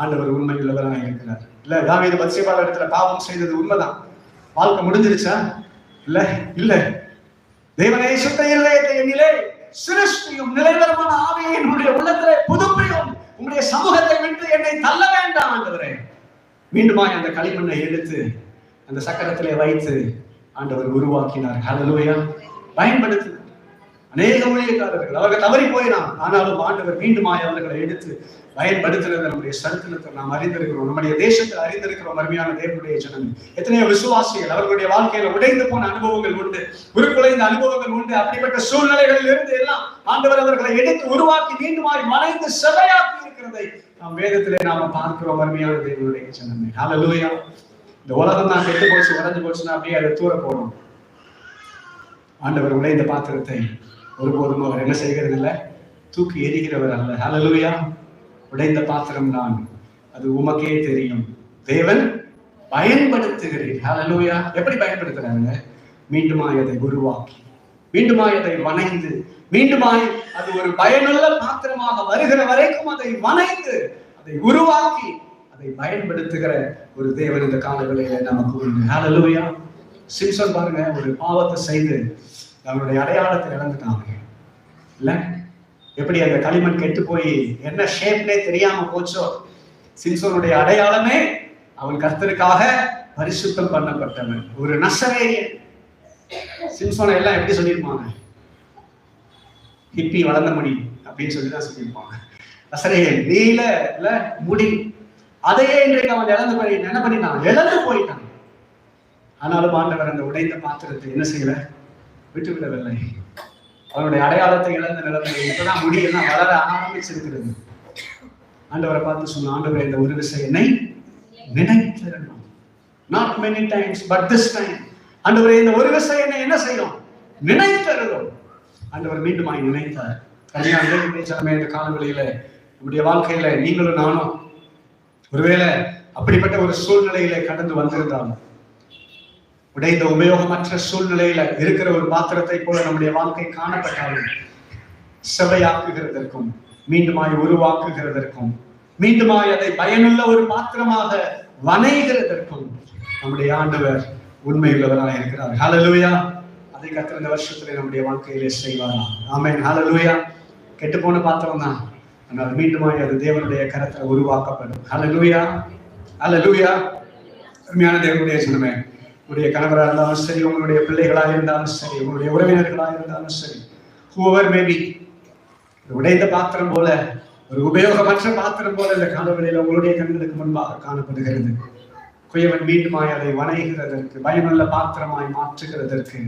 ஆண்டவர் உண்மையுள்ளவராக இருக்கிறார். இல்ல, தாவீது பத்சேபாள் இடத்துல பாவம் செய்தது உண்மைதான். வாழ்க்கை முடிஞ்சிருச்சா? இல்ல. தேவனே, சுத்த இருதயத்தை என்னிலே சிருஷ்டியும், நிலைவரமான ஆவியை என்னுடைய உள்ளத்திலே புதுப்பியும், உங்களுடைய சமூகத்தை விட்டு என்னை தள்ள வேண்டாம் ஆண்டவரே. மீண்டுமாய் அந்த களிமண்ணை எடுத்து அந்த சக்கரத்திலே வைத்து ஆண்டவர் உருவாக்கினார். ஹல்லேலூயா. பயன்படுத்தினார். அநேக ஊழியக்காரர்கள் அவர்கள் தவறி போயினான். ஆனாலும் ஆண்டவர் மீண்டுமாய் அவர்களை எடுத்து பயன்படுத்துகிறது நம்முடைய சரித்திரத்தை நாம் அறிந்திருக்கிறோம். நம்முடைய தேசத்தில் அறிந்திருக்கிறோம். அருமையான தேவனுடைய ஜனமே, எத்தனையோ விசுவாசிகள் அவர்களுடைய வாழ்க்கையில உடைந்து போன அனுபவங்கள் உண்டு, உருக்குலைந்த அனுபவங்கள் உண்டு. அப்படிப்பட்ட சூழ்நிலைகளில் இருந்து எல்லாம் ஆண்டவர் அவர்களை எடுத்து உருவாக்கி மீண்டுமாய் மறைந்து செவையாக்கி இருக்கிறதை நாம் வேதத்திலே நாம பார்க்கிறோம். அருமையான தேவனுடைய ஜனமே, ஹல்லேலூயா. இந்த உலகம் தான் கெட்டு போச்சு, உடைஞ்சு போச்சுன்னா அப்படியே அதை தூர போடும். ஆண்டவர் உடைந்த பாத்திரத்தை ஒருபோதும் அவர் என்ன செய்கிறது இல்லை, தூக்கி எறிகிறவர் அல்ல. ஹல்லேலூயா. உடைந்த பாத்திரம் தான், அது உமக்கே தெரியும். தேவன் பயன்படுத்துகிறீர். ஹல்லேலூயா. எப்படி பயன்படுத்துறாங்க? மீண்டுமாய் அதை உருவாக்கி, மீண்டுமாய் அதை வணைந்து, மீண்டுமாய் அது ஒரு பயனுள்ள பாத்திரமாக வருகிற வரைக்கும் அதை வணைந்து, அதை உருவாக்கி, அதை பயன்படுத்துகிற ஒரு தேவன் இந்த காலங்களிலே நமக்கு உண்டு. ஹல்லேலூயா. சிம்சன் பாருங்க, ஒரு பாவத்தை செய்து அவனுடைய அடையாளத்தை இழந்துட்டாங்க இல்ல? எப்படி அந்த களிமண் கெட்டு போய் என்ன ஷேப்னே தெரியாம போச்சோ, சிம்சனுடைய அடையாளமே அவன் கர்த்தருக்காக பரிசுத்தம் பண்ணப்பட்டவன், ஒரு நசரேயன். சிம்சனை எல்லாம் எப்படி சொல்லியிருப்பாங்க? ஹிப்பி வளர்ந்த முடி அப்படின்னு சொல்லிதான் சொல்லியிருப்பாங்க. நசரேயன், நீல முடி. அதையே இன்றைக்கு அவன் இழந்து போய் என்ன பண்ணினான்? இழந்து போயிட்டான். ஆனாலும் ஆண்டவர் அந்த உடைந்த பாத்திரத்தை என்ன செய்யல, விட்டுவிடவில்லை. அவனுடைய அடையாளத்தை இழந்த நிலைமையில் இப்பதான் முடியெல்லாம் வளர ஆரம்பிச்சிருக்கிறது. ஆண்டவரை பார்த்து சொன்ன, ஆண்டவரை இந்த ஒரு விஷயம் என்னை நினைத்திருந்தோம். Not many times but this time. ஆண்டவரை இந்த ஒரு விஷயம் என்னை என்ன செய்யும், நினைத்திருந்தோம். ஆண்டவர் மீண்டுமாய் நினைத்தார். கல்யாணமே இந்த காலங்களில நம்முடைய வாழ்க்கையில நீங்களும் நானும் ஒருவேளை அப்படிப்பட்ட ஒரு சூழ்நிலையில கடந்து வந்திருந்தாலும், உடைந்த உபயோகமற்ற சூழ்நிலையில இருக்கிற ஒரு பாத்திரத்தை போல நம்முடைய வாழ்க்கை காணப்பட்டாலும், செவையாக்குகிறதற்கும் மீண்டுமாய் உருவாக்குகிறதற்கும் மீண்டுமாய் அதை பயனுள்ள ஒரு பாத்திரமாக வணைகிறதற்கும் நம்முடைய ஆண்டவர் உண்மையுள்ளவராக இருக்கிறார். ஹல்லேலூயா. அதை கர்த்தர் இந்த வருஷத்துல நம்முடைய வாழ்க்கையிலே செய்வாரா? ஆமென். ஹல்லேலூயா. கெட்டு போன பாத்திரம் தான், ஆனால் மீண்டுமாய் அது தேவனுடைய கரத்துல உருவாக்கப்படும். ஹல்லேலூயா. ஹல்லேலூயா. அருமையான தேவனுடைய ஜனமே, உங்களுடைய கணவராக இருந்தாலும் சரி, உங்களுடைய பிள்ளைகளாக இருந்தாலும் சரி, உங்களுடைய உறவினர்களாக இருந்தாலும் சரி, whoever may be, உடைந்த பாத்திரம் போல, ஒரு உபயோகமற்ற பாத்திரம் போல இந்த காலவெளியில உங்களுடைய கண்களுக்கு முன்பாக காணப்படுகிறது. குயவன் மீண்டுமாய் அதை வணைகிறதற்கு, பயனுள்ள பாத்திரமாய் மாற்றுகிறதற்கு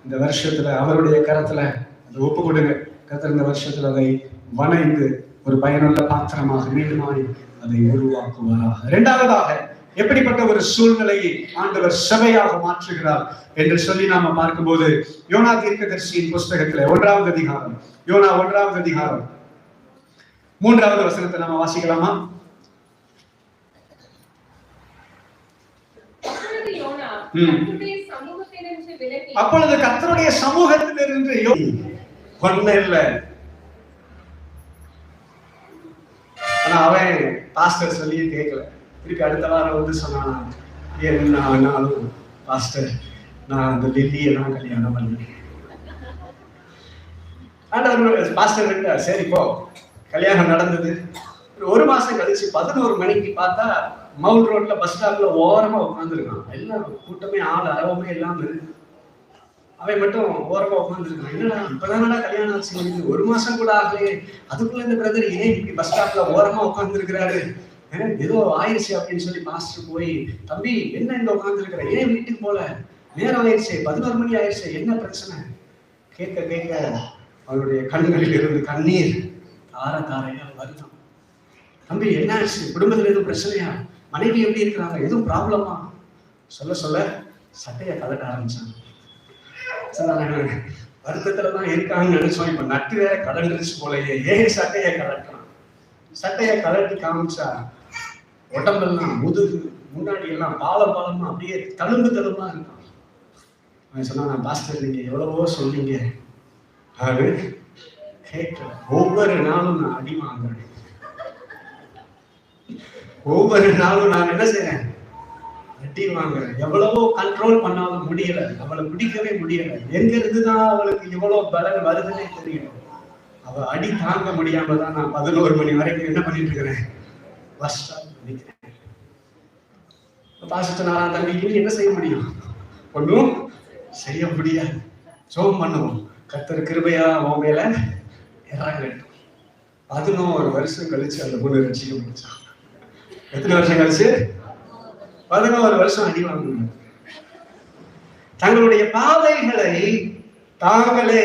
இந்த வருஷத்துல அவருடைய கரத்துல அதை ஒப்பு கொடுங்க. கர்த்தர் இந்த வருஷத்துல அதை வணைந்து ஒரு பயனுள்ள பாத்திரமாக மீண்டுமாய் அதை உருவாக்குவாராக. இரண்டாவதாக, எப்படிப்பட்ட ஒரு சூழ்நிலையை ஆண்டவர் செவையாக மாற்றுகிறார் என்று சொல்லி நாம பார்க்கும்போது, யோனா தீர்க்கதரிசியின் புஸ்தகத்துல 1வது அதிகாரம், யோனா 1வது அதிகாரம் 3வது வசனத்தை நாம வாசிக்கலாமா? அப்பொழுது கர்த்தருடைய சமூகத்திலிருந்து ஒண்ணு இல்லை. ஆனா அவன் பாஸ்டர் சொல்லி கேட்கல. திருப்பி அடுத்த வாரம் வந்து சொன்னானா, ஆனாலும் பாஸ்டர் நான் அந்த டெல்லியை தான் கல்யாணம் பண்ணேன். பாஸ்டர் கிட்ட சரி போ, கல்யாணம் நடந்தது. ஒரு மாசம் கழிச்சு 11 மணிக்கு பார்த்தா மவுண்ட் ரோட்ல பஸ் ஸ்டாப்ல ஓரமா உட்காந்துருக்கான். எல்லாம் கூட்டமே ஆள் அரவமே இல்லாம இருக்கு. அவன் மட்டும் ஓரமா உட்காந்துருக்கான். என்னடா இப்பதானடா கல்யாணம் ஆச்சு, ஒரு மாசம் கூட ஆகலையே, அதுக்குள்ள இந்த பிரதர் ஏன் இப்படி பஸ் ஸ்டாப்ல ஓரமா உட்கார்ந்து இருக்கிறாரு, ஏதோ ஆயிடுச்சு அப்படின்னு சொல்லி பாஸ்டர் போய், தம்பி என்ன இங்க உட்கார்ந்து இருக்கிற, ஏன் வீட்டுக்கு போல, நேரம் ஆயிடுச்சு, 11 மணி ஆயிடுச்சு, என்ன பிரச்சனை கேட்க கேட்க அவருடைய கண்களில் இருந்து கண்ணீர் தார தாரையா வருத்தம். தம்பி என்ன ஆச்சு, குடும்பத்துல எதுவும் பிரச்சனையா, மனைவி எப்படி இருக்கிறாங்க, எதுவும் ப்ராப்ளமா சொல்ல சொல்ல சட்டையை கலட்ட ஆரம்பிச்சாங்க. வருத்தத்துலதான் இருக்காங்கன்னு நினைச்சோம். இப்ப நட்டு வேற கலண்டுருச்சு போலயே, ஏன் சட்டையை கலட்டலாம். சட்டையை கலட்டி காமிச்சா உடம்பெல்லாம் முதுகு முன்னாடி எல்லாம் பாலமா அப்படியே தழும்பு தழும்பா இருக்கான். அவன் சொன்னா, நான் பாஸ்டர் நீங்க எவ்வளவோ சொன்னீங்க, அது கேட்கல. ஒவ்வொரு நாளும் நான் அடி வாங்குறேன், ஒவ்வொரு நாளும் நான் என்ன செய்யறேன், அடி வாங்குறேன். எவ்வளவோ கண்ட்ரோல் பண்ணாலும் முடியல, அவளை பிடிக்கவே முடியல. எங்க இருந்துதான் அவளுக்கு இவ்வளவு பலன் வருதுன்னே தெரியல. அவ அடி தாங்க முடியாம தான் நான் 11 மணி வரைக்கும் என்ன பண்ணிட்டு இருக்கிறேன், பஸ் ஸ்டாப் நிக்கிறேன். பாசிட்டு நான் தம்பி என்ன செய்ய முடியும், ஒன்றும் செய்ய முடியாது. ஜோம் பண்ணுவோம், கர்த்தர் கிருபையா உன் மேல இறங்கட்டும். 11 வருஷம் கழிச்சு அந்த பொண்ணு ரட்சிக்கப்பட்டுச்சான். எத்தனை வருஷம் கழிச்சு? 11 வருஷம் அடி வாங்க. தங்களுடைய பாதைகளை தாங்களே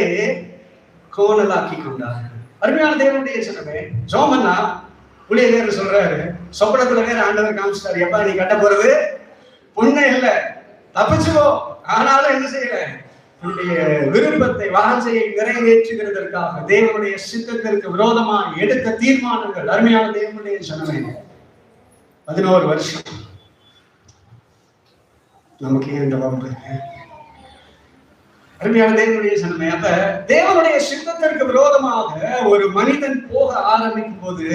கோணலாக்கி கொண்டார்கள். அருமையான தேவனுடைய சொன்னமே ஜோமன்னா ஊழியர் சொல்றாரு, சொப்பனத்துல வேற ஆண்டவர் காமிச்சிட்டாரு, எப்பா நீ கட்ட போறது பொண்ணு இல்ல, தப்பிச்சுக்கோ. ஆனாலும் என்ன செய்யல, தன்னுடைய விருப்பத்தை வாஞ்சையை நிறைவேற்றுகிறதற்காக தேவனுடைய சித்தத்திற்கு விரோதமா எடுத்த தீர்மானங்கள். அருமையான தேவனுடைய சொன்னமே 11 வருஷம். நமக்கு ஏன் இந்த வம்பு? அருமையான தேவனுடைய சொன்னமே. அப்ப தேவனுடைய சித்தத்திற்கு விரோதமாக ஒரு மனிதன் போக ஆரம்பிக்கும் போது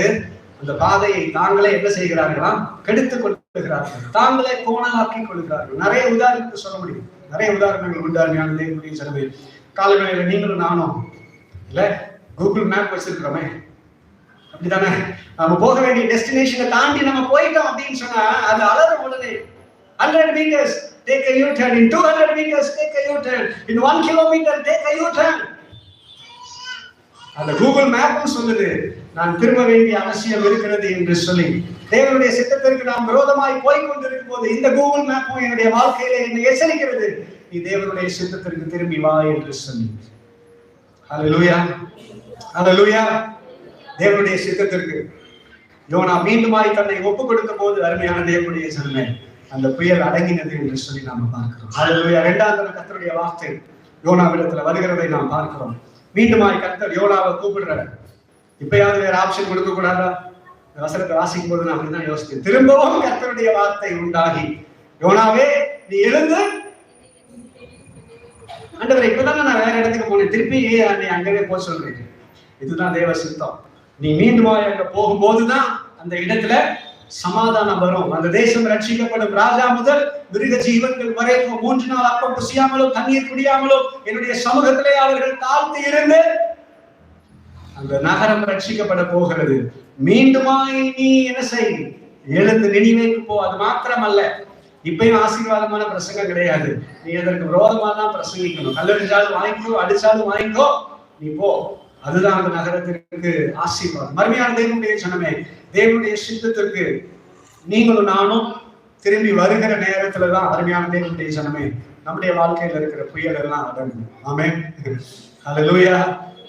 அந்த பாதையை தாங்களே என்ன செய்கிறார்களா, கெடுத்துக் கொள்ளுகிறார்கள், தாங்களே கோணலாக்கி கொள்கிறார்கள். நிறைய உதாரணத்தை சொல்ல முடியும், நிறைய உதாரணங்கள் உண்டு. அருமையான தேவனுடைய சொன்னமே. காலநிலையில நீங்களும் நானும் இல்ல கூகுள் மேப் வச்சிருக்கிறோமே, அப்படித்தானே? நம்ம போக வேண்டிய டெஸ்டினேஷனை தாண்டி நம்ம போயிட்டோம் அப்படின்னு சொன்னா அது அலறும் உடனே 100 meters take a U-turn, in 200 meters take a U-turn, in 1 kilometer take a U-turn. அந்த கூகுள் மேப்பும் சொல்லுது நான் திரும்ப வேண்டிய அவசியம் இருக்கிறது என்று சொல்லி. தேவனுடைய சித்தத்திற்கு நாம் விரோதமாய் போய் கொண்டிருக்கும் போது இந்த கூகுள் மேப்பும் என்னுடைய வாழ்க்கையில என்னை எச்சரிக்கிறது, நீ தேவனுடைய சித்தத்திற்கு திரும்பி வா என்று சொல்லி. ஹல்லேலூயா, ஹல்லேலூயா. தேவனுடைய சித்தத்திற்கு யோனா மீண்டுமாய் தன்னை ஒப்பு கொடுத்த போது அருமையான தேவனுடைய சொன்னமே அந்த புயல் அடங்கினது என்று சொல்லி நாம பார்க்கிறோம். ஹல்லேலூயா. 2வது கர்த்தருடைய வார்த்தை யோனாவிடத்துல வருகிறதை நாம் பார்க்கிறோம். மீண்டுமாய் கர்த்தர் யோனாவை கூப்பிடுறாரு. இப்பயாவது வேற ஆப்ஷன் கொடுக்க கூடாதா? வசனத்தை வாசிக்கும் போது நான் அப்படிதான் யோசித்தேன். திரும்பவும் கர்த்தருடைய வார்த்தை உண்டாகி, யோனாவே நீ எழுந்து. ஆண்டவரே, இப்பதானே நான் வேற இடத்துக்கு போனேன், திருப்பி நீ அங்கவே போக சொல்றீங்க. இதுதான் தேவ சித்தம். நீ மீண்டுமாய் அங்க போகும்போதுதான் அந்த இடத்துல சமாதானம் வரும். அந்த தேசம் ரட்சிக்கப்படும். ராஜா முதல் மிருக ஜீவன்கள் வரைக்கும் 3 நாள் அப்பம் புசியாமலும் தண்ணீர் குடியாமலும் என்னுடைய சமூகத்திலே அவர்கள் தாழ்த்தி இருந்து அந்த நகரம் ரட்சிக்கப்பட போகிறது. மீண்டுமாய் நீ என்ன செய், எழுந்து நினிவேக்கு போ. அது மாத்திரமல்ல, இப்பயும் ஆசீர்வாதமான பிரசங்கம் கிடையாது. நீ அதற்கு விரோதமா தான் பிரசங்கிக்கணும். கல்லெறிஞ்சாலும் வாங்கிக்கோ, அடிச்சாலும் வாங்கிக்கோ, நீ போ. அதுதான் அந்த நகரத்திற்கு ஆசீர்வாதம். மறுமையான தேவனுடைய சொன்னமே, தேவனுடைய சித்தத்திற்கு நீங்களும் நானும் திரும்பி வருகிற நேரத்துலதான் அருமையான தேவனுடைய சொன்னமே நம்முடைய வாழ்க்கையில இருக்கிற புயல் எல்லாம் அடங்கும். ஆமென், ஹல்லேலூயா.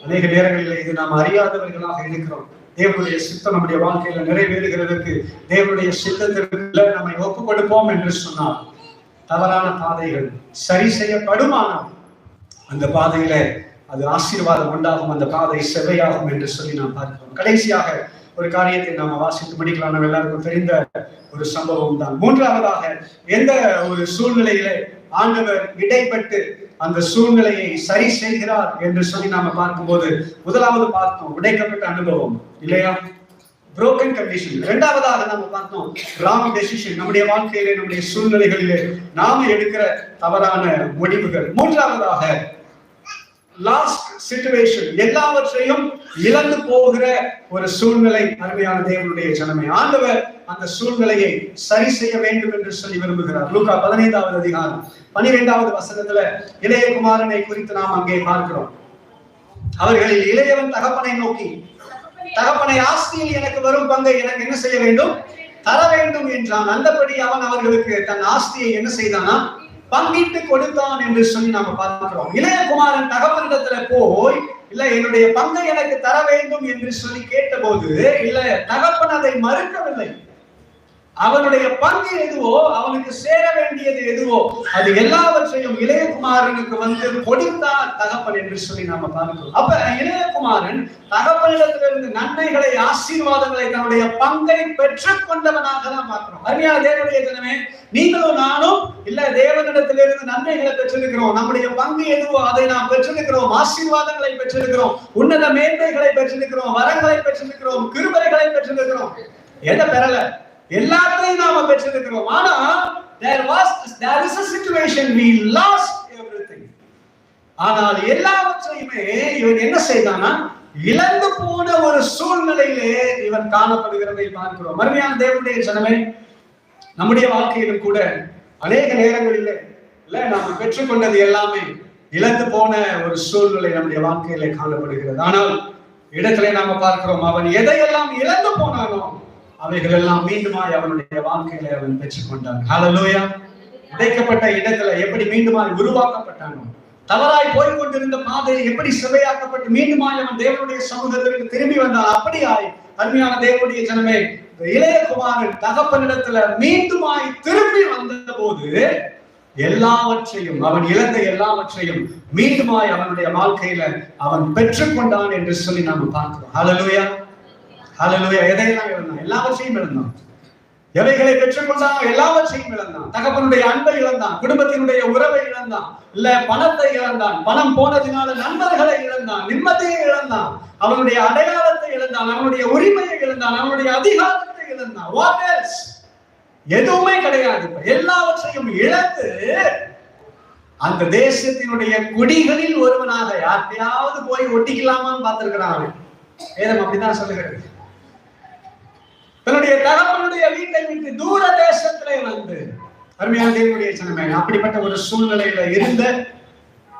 அநேக நேரங்களில் இது நாம் அறியாதவர்களாக இருக்கிறோம். தேவனுடைய சித்தம் நம்முடைய வாழ்க்கையில நிறைவேறுகிறதற்கு தேவனுடைய சித்தத்திற்கு நம்மை ஒப்பு கொடுப்போம் என்று சொன்னால் தவறான பாதைகள் சரி செய்யப்படுமானால் அந்த பாதையில அது ஆசீர்வாதம் உண்டாகும், அந்த பாதை செவ்வையாகும் என்று சொல்லி நாம் பார்க்கிறோம். கடைசியாக ஒரு காரியத்தை நாம் வாசித்து முடிக்கலாம். நம்ம எல்லாருக்கும் தெரிந்த ஒரு சம்பவம் தான். 3வதாக எந்த ஒரு சூழ்நிலையிலே ஆண்டவர் இடைப்பட்டு அந்த சூழ்நிலையை சரி செய்கிறார் என்று சொல்லி நாம பார்க்கும்போது, முதலாவது பார்த்தோம் உடைக்கப்பட்ட அனுபவம் இல்லையா, broken condition. 2வதாக நாம பார்த்தோம் wrong decision, நம்முடைய வாழ்க்கையிலே நம்முடைய சூழ்நிலைகளிலே நாம எடுக்கிற தவறான முடிவுகள். 3வதாக லாஸ்ட் சிச்சுவேஷன், எல்லாவற்றையும் இழந்து போகிற ஒரு சூழ்நிலை. அருமையான தேவனுடைய ஜனமே, ஆண்டவர் அந்த சூழ்நிலையை சரி செய்ய வேண்டும் என்று சொல்லி விரும்புகிறார். லூக்கா 15வது அதிகாரம் 12வது வசனத்துல இளையகுமாரனை குறித்து நாம் அங்கே பார்க்கிறோம். அவர்களில் இளையவன் தகப்பனை நோக்கி, தகப்பனை, ஆஸ்தியில் எனக்கு வரும் பங்கை எனக்கு என்ன செய்ய வேண்டும், தர வேண்டும் என்றான். அந்தபடி அவன் அவர்களுக்கு தன் ஆஸ்தியை என்ன செய்தானா, பங்கிட்டு கொடுத்தான் என்று சொல்லி நாம பார்க்கிறோம். இளையகுமாரன் தகப்பனிடத்துல போய், இல்ல என்னுடைய பங்கை எனக்கு தர வேண்டும் என்று சொல்லி கேட்டபோது, இல்ல தகப்பன் அதை மறுக்கவில்லை. அவனுடைய பங்கு எதுவோ, அவனுக்கு சேர வேண்டியது எதுவோ, அது எல்லாவற்றையும் இளையகுமாரனுக்கு வந்து கொடுத்தார் தகப்பன் என்று சொல்லி நாம பார்க்கிறோம். அப்ப இளையகுமாரன் தகப்பனிடத்திலிருந்து நன்மைகளை, ஆசீர்வாதங்களை, தன்னுடைய பங்கை பெற்றுக் கொண்டவனாக தான் பார்க்கிறோம். அருமையான தேவனுடைய ஜனமே, நீங்களும் நானும் இல்ல தேவனிடத்திலிருந்து நன்மைகளை பெற்றிருக்கிறோம். நம்முடைய பங்கு எதுவோ அதை நாம் பெற்றிருக்கிறோம். ஆசீர்வாதங்களை பெற்றிருக்கிறோம், உன்னத மேன்மைகளை பெற்றிருக்கிறோம், வரங்களை பெற்றிருக்கிறோம், கிருபைகளை பெற்றிருக்கிறோம். எதை பெறல? எல்லாத்தையும் நாம பெற்றிருக்கிறோம். ஆனா there is a situation we lost everything. ஆனால் எல்லாவற்றையுமே இவன் என்ன செய்தானா, இழந்து போன ஒரு சூழ்நிலையிலே இவன் காணப்படுகிறதை பார்க்கிறோம். மறுமையான தேவனுடைய ஜனமே, நம்முடைய வாழ்க்கையிலும் கூட அநேக நேரங்களிலே இல்ல நாம பெற்றுக்கொண்டது எல்லாமே இழந்து போன ஒரு சூழ்நிலை நம்முடைய வாழ்க்கையில காணப்படுகிறது. ஆனால் இடத்திலே நாம பார்க்கிறோம், அவன் எதையெல்லாம் இழந்து போனானோ அவைகள் எல்லாம் மீண்டுமாய் அவனுடைய வாழ்க்கையில அவன் பெற்றுக்கொண்டான். ஹல்லேலூயா. உடைக்கப்பட்ட இடத்துல எப்படி மீண்டுமாய் உருவாக்கப்பட்டானோ, தவறாய் போய்கொண்டிருந்த பாதையை எப்படி செவையாக்கப்பட்டு மீண்டுமாய் அவன் தேவனுடைய சமூகத்திற்கு திரும்பி வந்தான், அப்படியாய் அருமையான தேவனுடைய ஜனமே, இளையகுமாரன் தகப்பனிடத்துல மீண்டுமாய் திரும்பி வந்த போது எல்லாவற்றையும், அவன் இழந்த எல்லாவற்றையும் மீண்டுமாய் அவனுடைய வாழ்க்கையில அவன் பெற்றுக்கொண்டான் என்று சொல்லி நாம பார்க்கிறோம். ஹல்லேலூயா, ஹல்லேலூயா. எதையெல்லாம் இழந்தான்? எல்லாவற்றையும் இழந்தான். எவைகளை பெற்றுக்கொண்டான்? எல்லாவற்றையும் இழந்தான். தகப்பனுடைய அன்பை இழந்தான், குடும்பத்தினுடைய உறவை இழந்தான், இல்ல பணத்தை இழந்தான், பணம் போனதினால நண்பர்களை இழந்தான், நிம்மதியை இழந்தான், அவனுடைய அடையாளத்தை இழந்தான், அவனுடைய உரிமையை இழந்தான், அவனுடைய அதிகாரத்தை இழந்தான். What else? எதுவுமே கிடையாது. எல்லாவற்றையும் இழந்து அந்த தேசத்தினுடைய குடிகளில் ஒருவனாக யார்ட்டையாவது போய் ஒட்டிக்கலாமான்னு பார்த்திருக்கிறான். வேதம் அப்படிதான் சொல்லுகிறது. தன்னுடைய தகப்பனுடைய வீட்டை விட்டு தூர தேசத்திலே வந்து, அருமையான தேவனுடைய ஜனமே, அப்படிப்பட்ட ஒரு சூழ்நிலையில இருந்த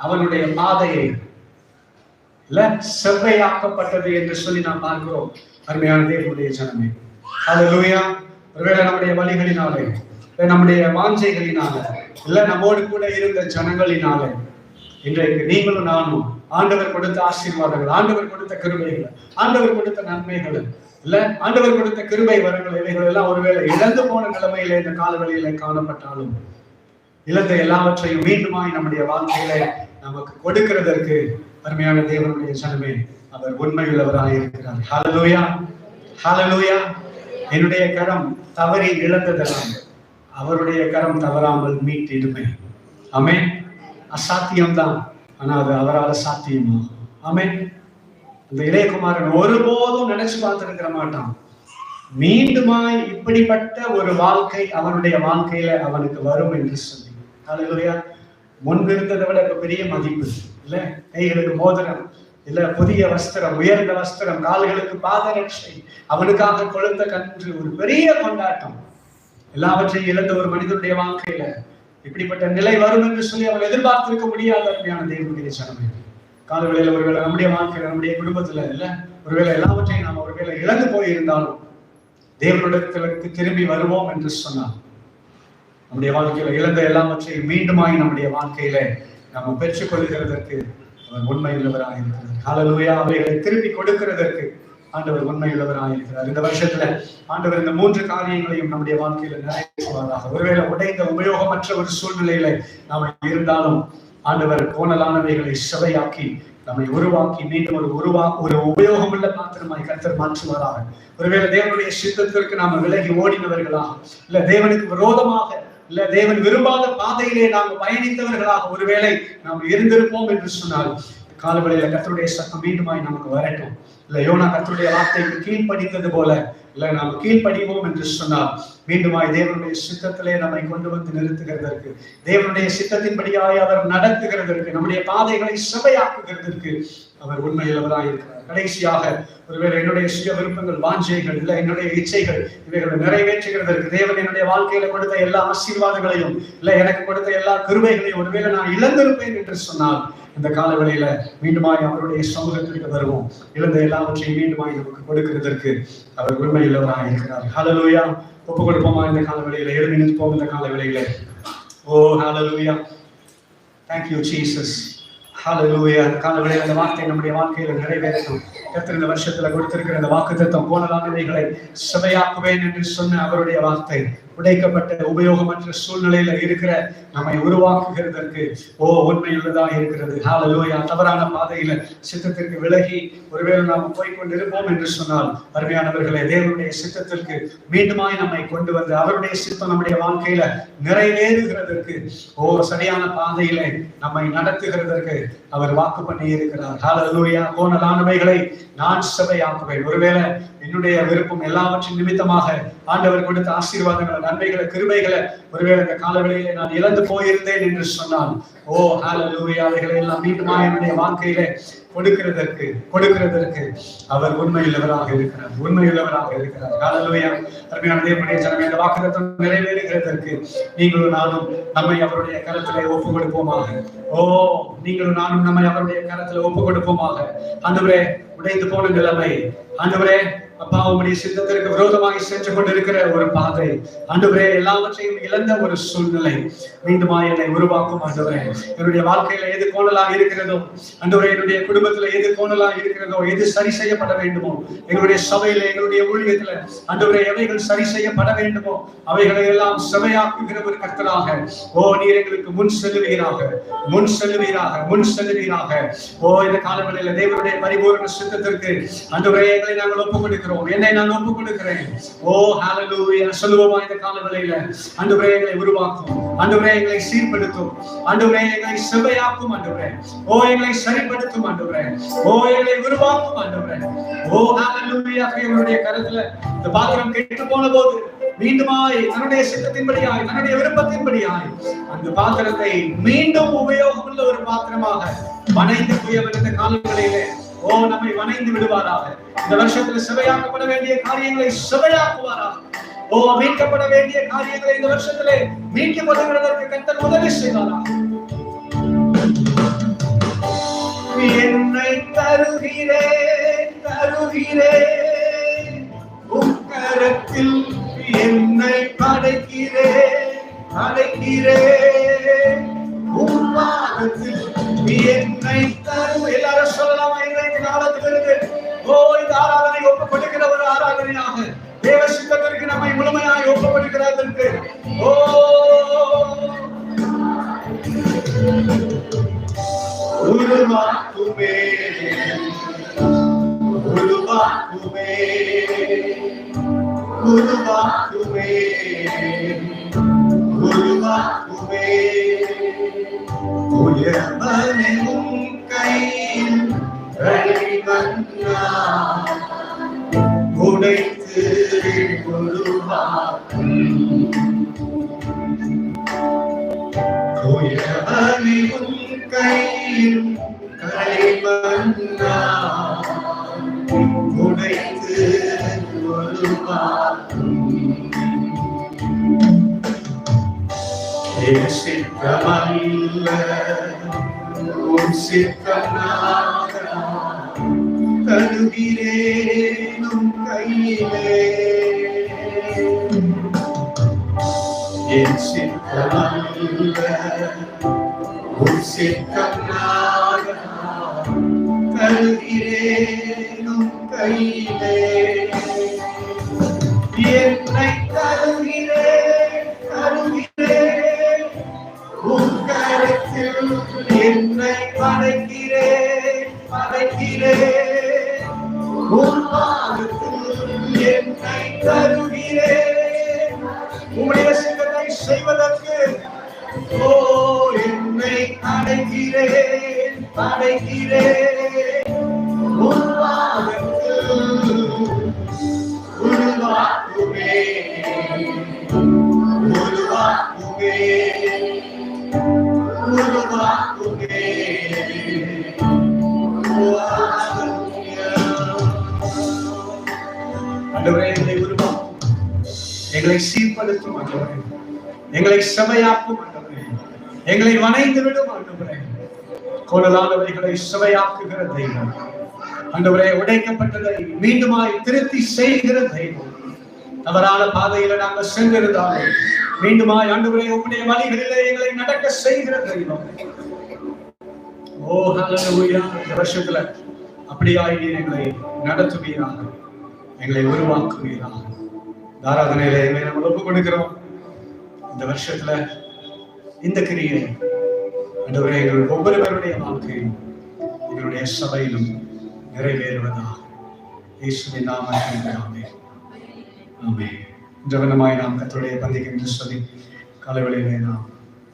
அவனுடைய பாதையை செவ்வையாக்கப்பட்டது என்று சொல்லி நாம் பார்க்கிறோம். அருமையான தேவனுடைய ஜனமே, ஹல்லேலூயா. ஒருவேளை நம்முடைய வழிகளினாலே, நம்முடைய வாஞ்சைகளினால, இல்ல நம்மோடு கூட இருந்த ஜனங்களினாலே இன்றைக்கு நீங்களும் நானும் ஆண்டவர் கொடுத்த ஆசீர்வாதங்கள், ஆண்டவர் கொடுத்த கிருபைகள், ஆண்டவர் கொடுத்த நன்மைகள், இல்ல ஆண்டவர் கொடுத்த கிருபை வரங்கள், இவைகள் எல்லாம் ஒருவேளை இழந்து போன நிலைமையில இந்த காலவெளியில காணப்பட்டாலும் இழந்த எல்லாவற்றையும் மீண்டுமாய் நம்முடைய வாழ்க்கையில நமக்கு கொடுக்கிறதற்கு அருமையான தேவனுடைய ஜனமே அவர் உண்மையுள்ளவராக இருக்கிறார். ஹல்லேலூயா, ஹல்லேலூயா. என்னுடைய கரம் தவறி இழந்ததெல்லாம் அவருடைய கரம் தவறாமல் மீட்டிடுமே. ஆமென். அசாத்தியம்தான், ஆனா அது அவரால் சாத்தியமா. ஆமென். இந்த இளையகுமாரன் ஒருபோதும் நினைச்சு பார்த்திருக்கிற மாட்டான், மீண்டுமாய் இப்படிப்பட்ட ஒரு வாழ்க்கை அவனுடைய வாழ்க்கையில அவனுக்கு வரும் என்று சொல்லி. ஹல்லேலூயா. முன்பு இருந்ததை விட இப்ப பெரிய மதிப்பு, இல்ல கைகளுக்கு மோதிரம், இல்ல புதிய வஸ்திரம், உயர்ந்த வஸ்திரம், கால்களுக்கு பாதரட்சை, அவனுக்காக கொழுந்த கன்று, ஒரு பெரிய கொண்டாட்டம். எல்லாவற்றையும் இழந்த ஒரு மனிதனுடைய வாழ்க்கையில இப்படிப்பட்ட நிலை வரும் என்று சொல்லி அவன் எதிர்பார்த்திருக்க முடியாத அருமையான தேவனுடைய ஜனமே, காலவேளையில ஒருவேளை நம்முடைய வாழ்க்கையில, நம்முடைய குடும்பத்துல, இல்ல ஒருவேளை எல்லாவற்றையும் நாம் ஒருவேளை இழந்து போயிருந்தாலும் தேவனிடத்திற்கு திரும்பி வருவோம் என்று சொன்னார், நம்முடைய வாழ்க்கையில இழந்த எல்லாவற்றையும் மீண்டுமாய் நம்முடைய வாழ்க்கையில நம்ம பெற்றுக் கொள்கிறதற்கு அவர் உண்மையுள்ளவராக இருக்கிறார். ஹல்லேலூயா. அவைகளை திருப்பி கொடுக்கிறதற்கு ஆண்டவர் உண்மையுள்ளவராக இருக்கிறார். இந்த வருஷத்துல ஆண்டவர் இந்த 3 காரியங்களையும் நம்முடைய வாழ்க்கையில நிறைவேற்றுவாராக. ஒருவேளை உடைந்த உபயோகமற்ற ஒரு சூழ்நிலையில நாம இருந்தாலும் ஆண்டவர் கோணலானவைகளை செவையாக்கி நம்மை உருவாக்கி மீண்டும் ஒரு உபயோகமுள்ள பாத்திரமாய் கர்த்தர் மாற்றுவாராக. ஒருவேளை தேவனுடைய சித்தத்திற்கு நாம விலகி ஓடினவர்களாக, இல்ல தேவனுக்கு விரோதமாக, இல்ல தேவன் விரும்பாத பாதையிலே நாம் பயணித்தவர்களாக ஒருவேளை நாம் இருந்திருப்போம் என்று சொன்னால் காலவெளியில கர்த்தருடைய சத்தம் மீண்டுமாய் நமக்கு வரட்டும். இல்ல யோனா கர்த்தருடைய வார்த்தைக்கு கீழ்ப்படிந்தது போல, இல்ல நாம் கீழ்ப்படிவோம் என்று சொன்னால் மீண்டுமாய் தேவனுடைய சித்தத்திலே நம்மை கொண்டு வந்து நிறுத்துகிறதற்கு, தேவனுடைய சித்தத்தின்படியாய் அவர் நடத்துகிறதற்கு, நம்முடைய பாதைகளை செவையாக்குகிறதற்கு அவர் உண்மையுள்ளவராய் இருக்கிறார். கடைசியாக ஒருவேளை என்னுடைய சுய விருப்பங்கள், வாஞ்சைகள், இல்ல என்னுடைய இச்சைகள், இவைகளை நிறைவேற்றுகிறதற்கு தேவன் என்னுடைய வாழ்க்கையில கொடுத்த எல்லா ஆசீர்வாதங்களையும், இல்ல எனக்கு கொடுத்த எல்லா கிருபைகளையும் ஒருவேளை நான் இழந்திருப்பேன் என்று சொன்னால் இந்த காலவெளியில மீண்டுமாய் அவருடைய சமூகத்திற்கு வருவோம். இழந்த எல்லாவற்றையும் மீண்டுமாய் நமக்கு கொடுக்கிறதற்கு அவர் உண்மையுள்ளவராக இருக்கிறார். ஹல்லேலூயா. ஒப்பு கொடுப்போமா இந்த காலவெளியில? எழுதி நிற்போம் இந்த காலவெளியில. ஓ ஹல்லேலூயா. Thank you Jesus. ஹல்லேலூயா. இந்த காலவெளியில இந்த வார்த்தை நம்முடைய வாழ்க்கையில நிறைவேறட்டும். கர்த்தர் இந்த வருஷத்துல கொடுத்திருக்கிற இந்த வாக்குத்தத்தம், போனலானவைகளை செவையாக்குவேன் என்று சொன்ன அவருடைய வார்த்தை உடைக்கப்பட்ட உபயோகமற்ற சூழ்நிலையில இருக்கிற நம்மை உருவாக்குகிறதற்கு உண்மையுள்ளதா இருக்கிறது. ஹல்லேலூயா. தவறான பாதையில சித்தத்திற்கு விலகி ஒருவேளை நாம் போய்கொண்டிருப்போம் என்று சொன்னால் அருமையானவர்களே, தேவனுடைய சித்தத்திற்கு மீண்டுமாய் நம்மை கொண்டு வந்து அவருடைய சித்தம் நம்முடைய வாழ்க்கையில நிறைவேறுகிறதற்கு சரியான பாதையில நம்மை நடத்துகிறதற்கு அவர் வாக்கு பண்ணி இருக்கிறார். ஹல்லேலூயா. கோணலானவைகளை நான் செவையாக்குவேன். ஒருவேளை என்னுடைய விருப்பம் எல்லாவற்றின் நிமித்தமாக ஆண்டவர் கொடுத்த ஆசீர்வாதங்களை, நன்மைகளை, கிருபைகளை ஒருவேளை இந்த காலவெளியிலே நான் இழந்து போயிருந்தேன் என்று சொன்னால், ஓ ஹல்லேலூயா, அவைகளை எல்லாம் மீண்டுமா என்னுடைய வாழ்க்கையிலே கொடுக்கிறதற்கு அவர் உண்மையுள்ளவராக இருக்கிறார். ஹல்லேலூயா. அருமையான தேவனுடைய ஜனமே, இந்த வாக்குத்தத்தம் நிறைவேறுகிறதற்கு நீங்களும் நானும் நம்மை அவருடைய கரத்திலே ஒப்புக் கொடுப்போமாக. ஓ, நீங்களும் நானும் நம்மை அவருடைய கரத்திலே ஒப்புக் கொடுப்போமாக. ஆண்டவரே, உடைந்து போன நிலைமை, ஆண்டவரே அப்பா உம்முடைய சித்தத்திற்கு விரோதமாக சென்று கொண்டிருக்கிற ஒரு பாதை, ஆண்டவரே எல்லாவற்றையும் இழந்த ஒரு சூழ்நிலை மீண்டுமா என்னை உருவாக்கும். ஆண்டவரே, என்னுடைய வாழ்க்கையில எது கோணலாக இருக்கிறதோ, ஆண்டவரே என்னுடைய குடும்பத்துல எது கோணலாக இருக்கிறதோ, எது சரி செய்யப்பட வேண்டுமோ, எங்களுடைய சபையில, எங்களுடைய ஊழியத்துல ஆண்டவரே எவைகள் சரி செய்யப்பட வேண்டுமோ அவைகளை எல்லாம் செவையாக்குகிற ஒரு கர்த்தராக, ஓ நீர் எங்களுக்கு முன் செல்லுவீராக. ஓ இந்த காலவெளியில தேவனுடைய பரிபூரண சித்தத்திற்கு ஆண்டவரே எங்களை நாங்கள் ஒப்புக் கொடுக்கிறோம். என்னை நான் ஒப்புக் கொடுக்கிறேன். ஓ ஹல்லேலூயா. சொல்லுவோமா இந்த காலவெளியில, ஆண்டவரே எங்களை உருவாக்கும், ஆண்டவரே எங்களை சீர்படுத்தும், ஆண்டவரே எங்களை செவையாக்கும், ஆண்டவரே ஓ எங்களை சரிப்படுத்தும், ஆண்டவரே ஓ எங்களை உருவாக்கும், ஆண்டவரே ஓ ஹல்லேலூயா. தேவனுடைய கரத்துல இந்த பாத்திரம் கெட்டு போன போது மீண்டுமாய் தன்னுடைய சித்தத்தின்படியாய், தன்னுடைய விருப்பத்தின்படியாய் அந்த பாத்திரத்தை மீண்டும் உபயோகமுள்ள ஒரு பாத்திரமாக வணைந்து புயவர் இந்த காலவெளியிலே ஓ நம்மை வணைந்து விடுவாராக. இந்த வருஷத்துல செவையாக்கப்பட வேண்டிய காரியங்களை செவையாக்குவாராக. ஓ மீட்கப்பட வேண்டிய காரியங்களை இந்த வருஷத்திலே மீட்கப்படுவதற்கு கர்த்தர் உதவி செய்வாராக. என்னை தருகிறேன் உம் கரத்தில், என்னை படைக்கிறேன் உம் பாதத்தில், என்னை தரும். எல்லாரும் சொல்லலாம், இன்றைக்கு நாளத்திலிருந்து ஓ இந்த ஆராதனை ஒப்புக் கொடுக்கிற ஒரு ஆராதனையாக தேவ சித்தத்திற்கு நம்மை முழுமையாய் ஒப்புக் கொடுக்கிறதற்கு ஓ உருவாக்குமே உயர்வனும் கையில் களிமண்ணா உடைத்து உருவாக்கும். உயர்வனும் கையில் களிமண்ணா உடைத்து உருவாக்கும். சித்தமல்ல உன் சித்தனாக தருகிறேனும் கையிலே. என் சித்தமல்ல உன் சித்தனாக தருகிறேனும் கையிலே. என்னை தருகிறேன் உன் கரத்தில், என்னை படைக்கிறேன் உன் பாதத்தில், என்னை தருகிறேன் உம்முடைய சித்தத்தை செய்வதற்கு. ஓ என்னை அடைக்கிறேன் உன் பாதத்தில். உருவாக்குமே ஆண்டவரே, எங்களை உருவாக்கும், எங்களை சீர்படுத்தும் ஆண்டவரே, எங்களை செவையாக்கும் ஆண்டவரே, எங்களை வணைந்து விடும் ஆண்டவரே. கோணலானவைகளை செவையாக்குகிற தெய்வம் ஆண்டவரே, உடைக்கப்பட்டதை மீண்டுமாய் திருத்தி செய்கிற தெய்வம். தவறான பாதையில நாங்கள் சென்றிருந்தாலும் மீண்டுமாய் ஆண்டவரே உம்முடைய வழிகளிலே எங்களை நடக்க செய்கிற தெய்வம். ஓ ஹல்லேலூயா. இந்த வருஷத்துல அப்படியாய் நீர் எங்களை நடத்துவீராக, எங்களை உருவாக்குவீராக. ஆராதனையில எங்களை நம்ம ஒப்புக் கொடுக்கிறோம். இந்த வருஷத்துல இந்த கிரியை ஆண்டவரே எங்கள் ஒவ்வொருவருடைய வாழ்க்கையிலும் எங்களுடைய சபையிலும் நிறைவேறுவதாக இயேசுவின் நாமத்தில் ஆமென். ஆமென். ஜெபமாய் நாம் கர்த்தருடைய பந்திக்கு என்று சொல்லி காலைவேளையிலே நாம்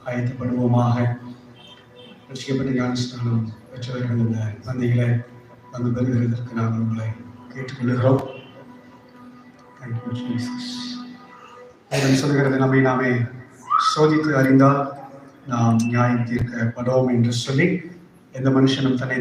ஆயத்தப்படுவோமாக. ரட்சிக்கப்பட்ட ஞானஸ்நானம் பெற்றவர்கள் இந்த பந்திகளை வந்து பெறுகிறதற்கு நாங்கள் உங்களை கேட்டுக்கொள்கிறோம். Thank you, Jesus. வேதம் சொல்கிறது, நம்மை நாமே சோதித்து அறிந்தால் நாம் நியாயம் தீர்க்கப்படோம் என்று சொல்லி, எந்த மனுஷனும் தன்னை